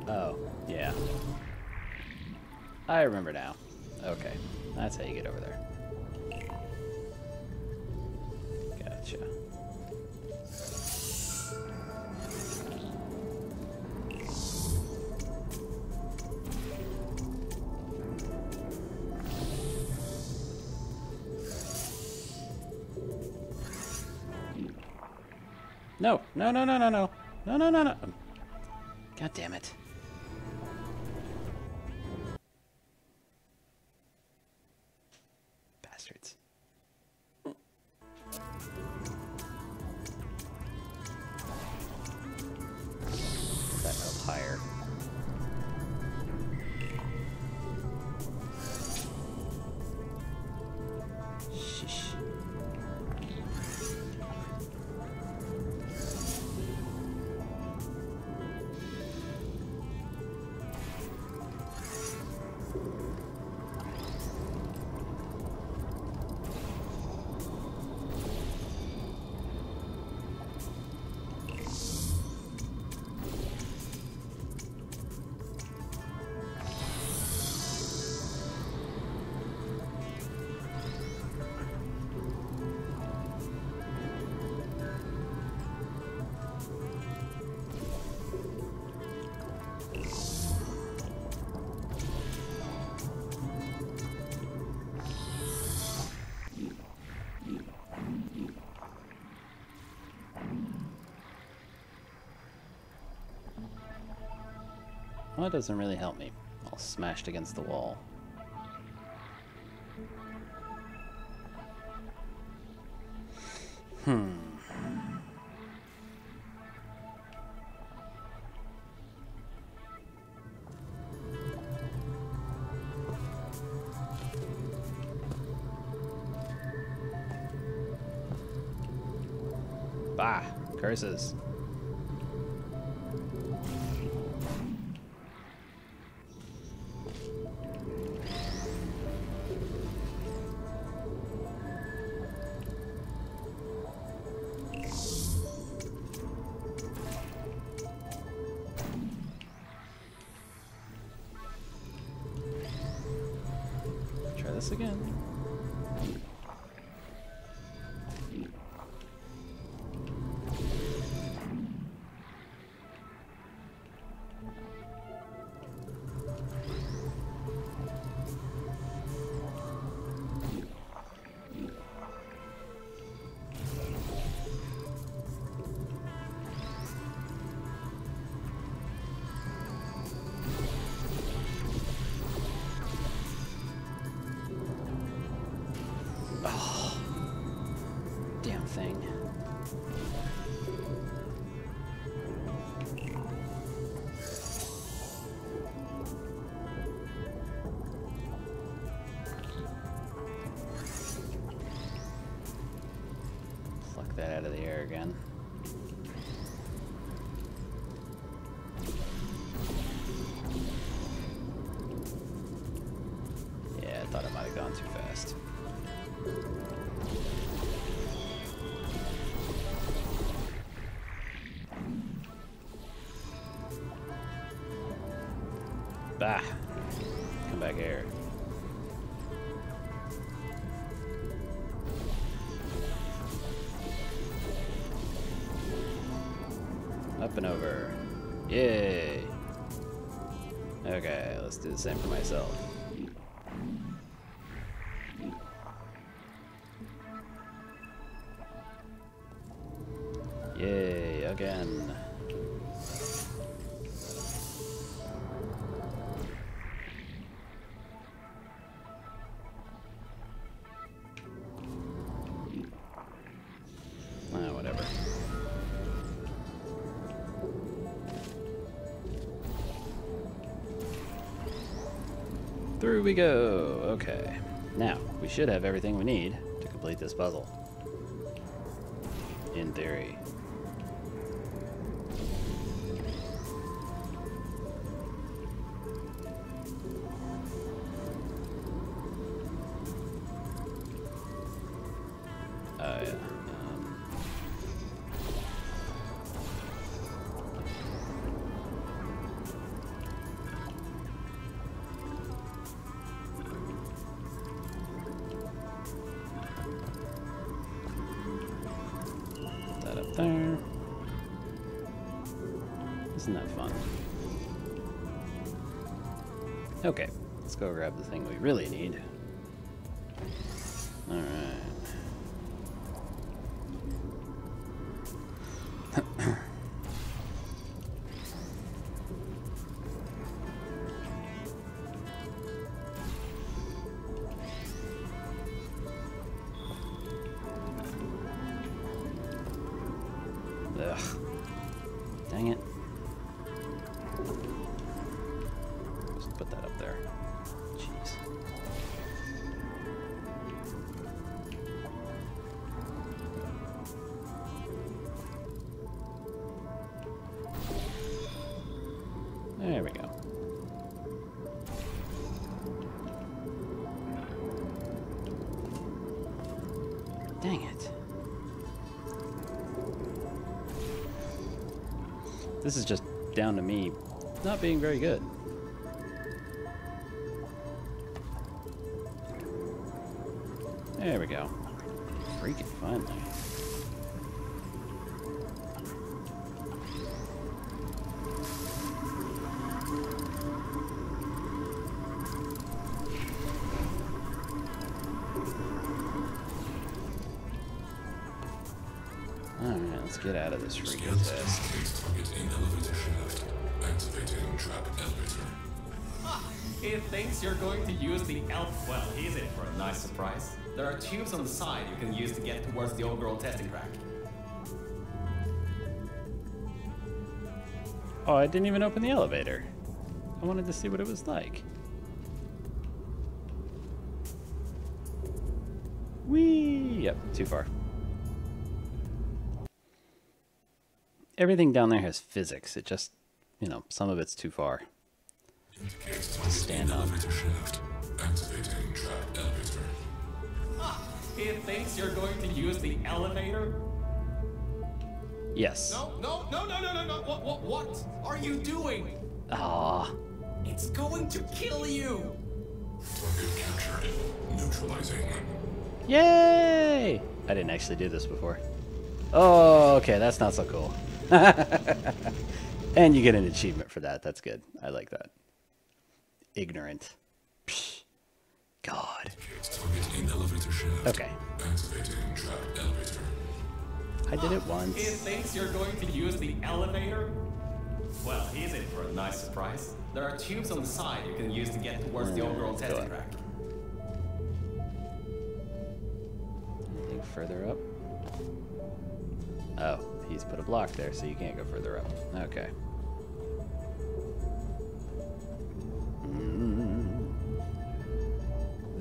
Oh, yeah. I remember now. Okay, that's how you get over there. Gotcha. No, no, no, no, no, no. No, no, no, no. God damn it. Bastards. That up higher. Shish. Well, that doesn't really help me. All smashed against the wall. Bah! Curses. Try this again. Damn thing. Pluck that out of the air again. Yeah, I thought I might have gone too fast. Bah. Come back here. Up and over. Yay! Okay, let's do the same for myself. Yay, again. Whatever. Through we go. Okay. Now, we should have everything we need to complete this puzzle. In theory. Oh, yeah. That up there. Isn't that fun? Okay, let's go grab the thing we really need. Alright. Ugh. Dang it. Just put that up there. Jeez. There we go. Dang it. This is just down to me not being very good. There we go. Freaking finally. Alright, let's get out of this freaking test. Target in elevator shaft. Activating trap elevator. He thinks you're going to use the elf. Well, he's in for a nice surprise. There are tubes on the side you can use to get towards the overall testing track. Oh, I didn't even open the elevator. I wanted to see what it was like. Whee! Yep, too far. Everything down there has physics. It just, you know, some of it's too far. Indicates target Stand in up. elevator shaft. Activating trap elevator. He thinks you're going to use the elevator? Yes. No. What are you doing? Aw. It's going to kill you. Target captured. Neutralizing. Yay! I didn't actually do this before. Oh, okay, that's not so cool. And you get an achievement for that. That's good. I like that. Ignorant. Psh. God. Target in elevator shaft. Okay. Activating trap elevator. I did it He once. thinks you're going to use the elevator? Well, he's in for a nice surprise. There are tubes on the side you can use to get towards the overall Go testing on. track. Anything further up? Oh, he's put a block there, so you can't go further up. Okay.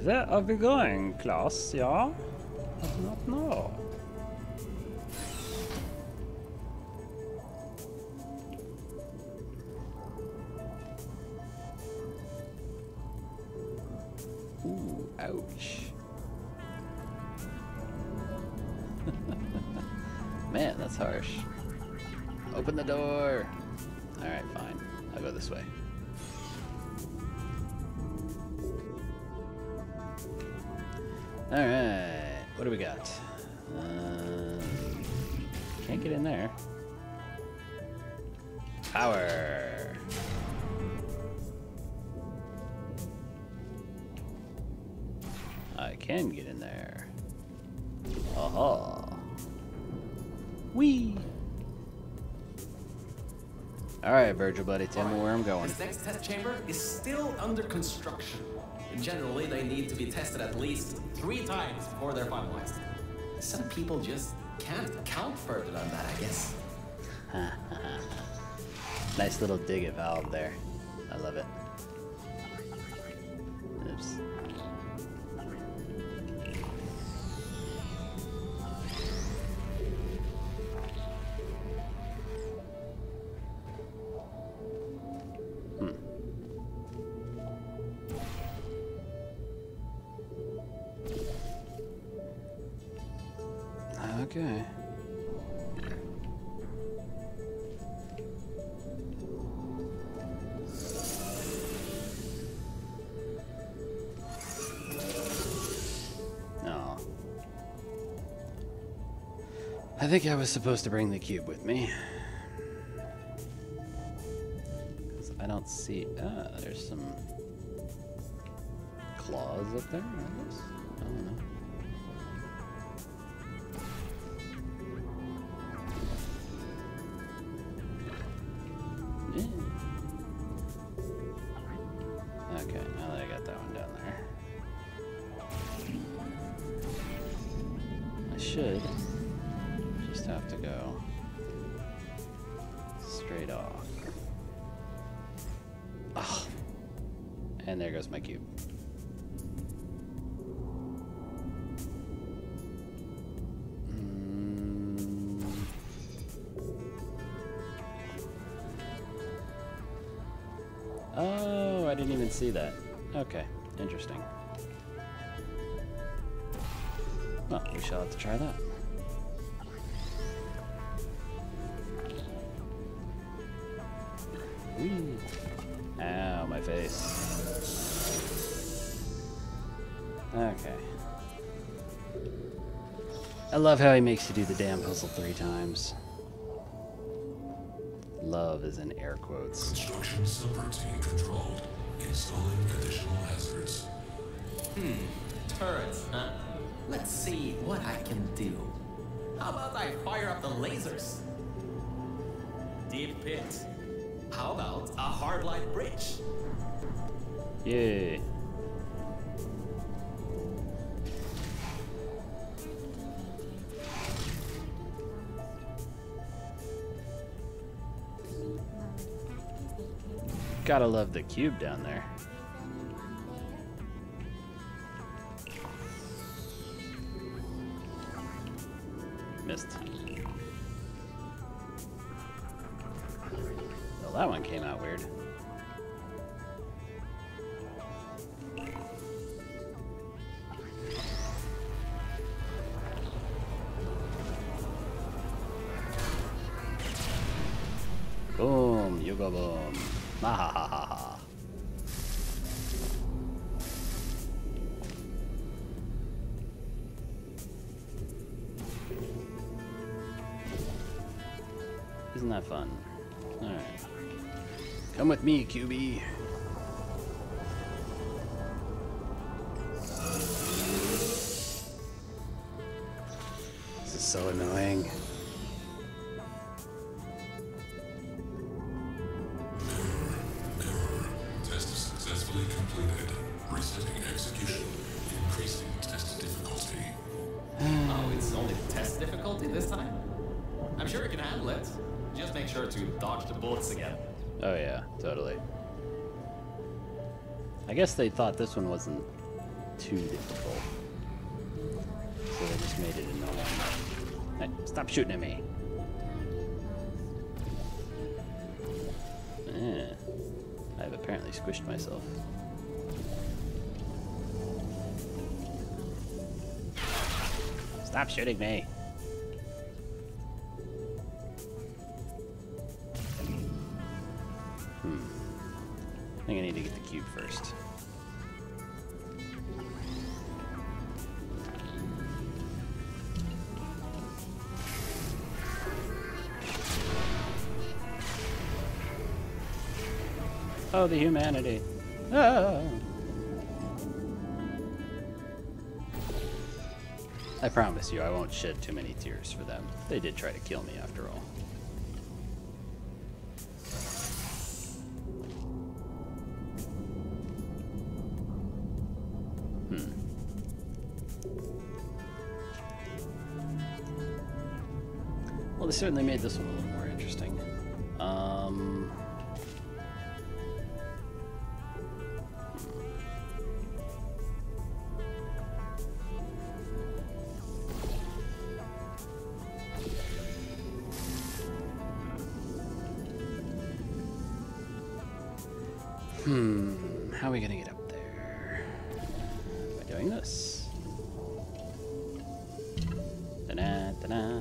Where are we going, Klaus? Yeah? I do not know. Ooh, ouch. Man, that's harsh. Open the door! Alright, fine. I'll go this way. Alright, what do we got? Can't get in there. Power. I can get in there. Aha. Whee! Alright, Virgil buddy, tell me where I'm going. This next test chamber is still under construction. Generally, they need to be tested at least 3 times before they're finalized. Some people just can't count further than that, I guess. Nice little dig at Valve there. I love it. Oops. Okay. No. I think I was supposed to bring the cube with me. 'Cause I don't see... Ah, there's some claws up there, I guess? I don't know. Okay, now that I got that one down there, I should just have to go straight off. Oh, and there goes my cube. Oh, I didn't even see that. Okay, interesting. Well, we shall have to try that. Whee! Ow, my face. Okay. I love how he makes you do the damn puzzle 3 times. Love is in air quotes. Construction subroutine controlled. Installing additional hazards. Turrets, huh? Let's see what I can do. How about I fire up the lasers? Deep pit. How about a hardline bridge? Yay. Gotta love the cube down there. Missed. Well, that one came out weird. Boom, you go boom. Ha ha ha ha ha. Isn't that fun? Alright. Come with me, QB. This is so annoying. Test successfully completed. Resetting execution. Increasing test difficulty. Oh, it's only test difficulty this time? I'm sure you can handle it. Just make sure to dodge the bullets again. Oh yeah, totally. I guess they thought this one wasn't too difficult. So they just made it annoying. Hey, stop shooting at me. I've apparently squished myself. Stop shooting me. I think I need to get the cube first. Oh, the humanity. Ah. I promise you, I won't shed too many tears for them. They did try to kill me after all. Well, they certainly made this one a little more interesting. How are we gonna get up there? By doing this. Da-da, da-da.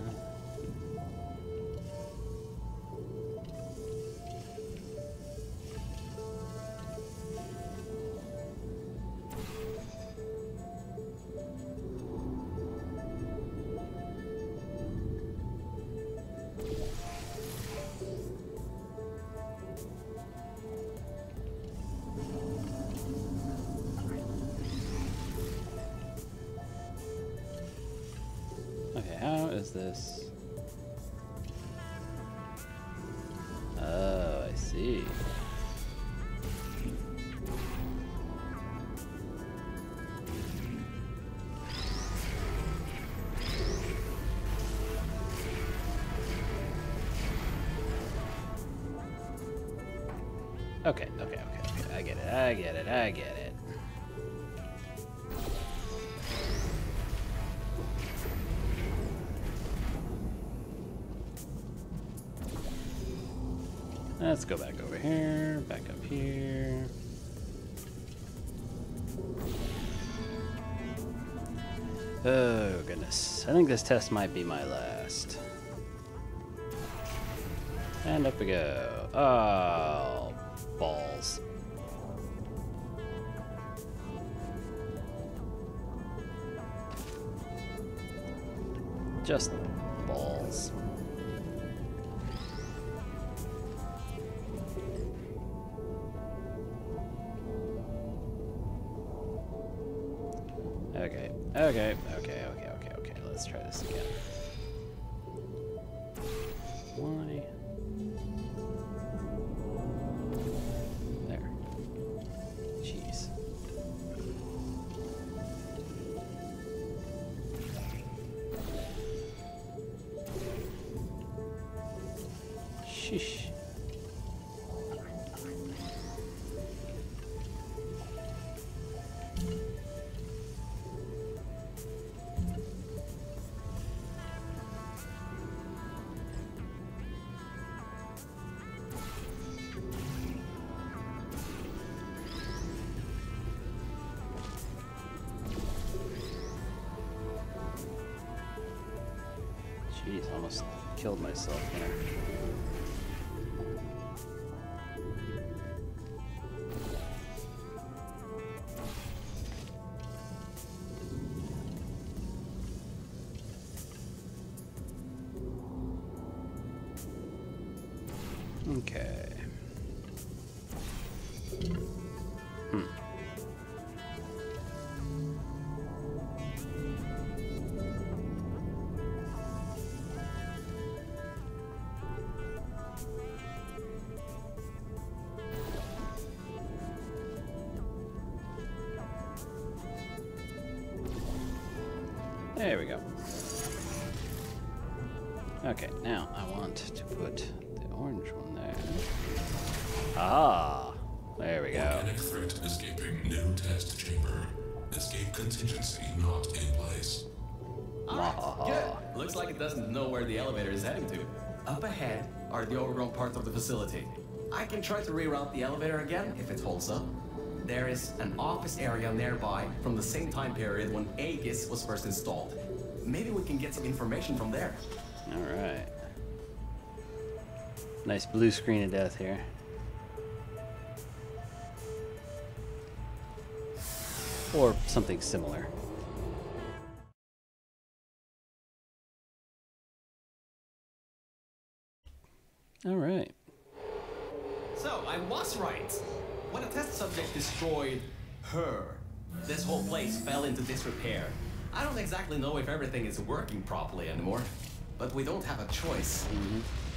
Okay, how is this? Oh, I see. Okay, okay. I get it. Let's go back over here, back up here. Oh, goodness. I think this test might be my last. And up we go. Oh, balls. Just balls. Okay. Let's try this again. Why? There. Jeez. Sheesh. Jeez, almost killed myself there. Okay. There we go. Okay, now I want to put the orange one there. Ah, there we go. Organic threat escaping. New test chamber. Escape contingency not in place. Alright, good. Looks like it doesn't know where the elevator is heading to. Up ahead are the overgrown parts of the facility. I can try to reroute the elevator again if it holds up. There is an office area nearby from the same time period when Aegis was first installed. Maybe we can get some information from there. Alright. Nice blue screen of death here. Or something similar. Alright. So, I was That's right. When a test subject destroyed her, this whole place fell into disrepair. I don't exactly know if everything is working properly anymore, but we don't have a choice.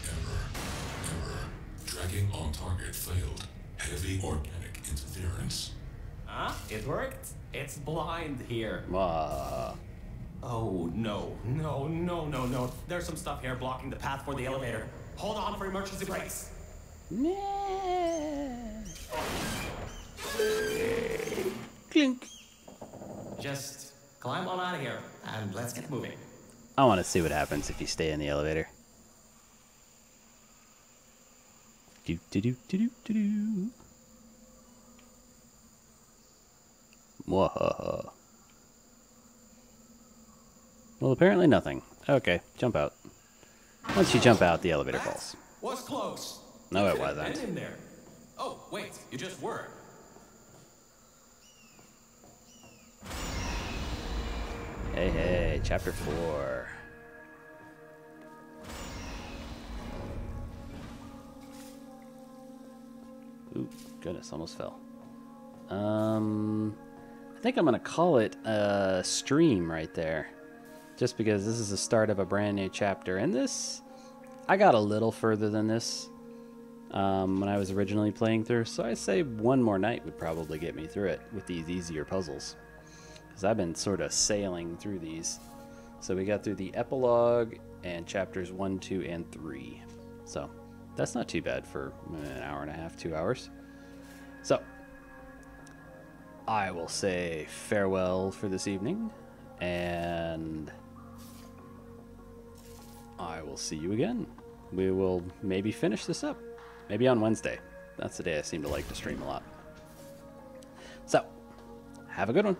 Error. Tracking on target failed. Heavy organic interference. Huh? It worked? It's blind here. Wow. Oh, no. There's some stuff here blocking the path for the elevator. Hold on for emergency brakes. Clink. Just climb on out of here, and let's get moving. I want to see what happens if you stay in the elevator. Do do do do do do do. Whoa. Well, apparently nothing. Okay, jump out. Once you jump out, the elevator falls. Was close. No, You it could have wasn't. been in there. Oh, wait, you just were. Hey, chapter 4. Ooh, goodness, almost fell. I think I'm gonna call it a stream right there. Just because this is the start of a brand new chapter. And this, I got a little further than this when I was originally playing through. So I say one more night would probably get me through it with these easier puzzles. Because I've been sort of sailing through these. So we got through the epilogue and chapters 1, 2, and 3. So that's not too bad for an hour and a half, 2 hours. So I will say farewell for this evening. And I will see you again. We will maybe finish this up. Maybe on Wednesday. That's the day I seem to like to stream a lot. So, have a good one.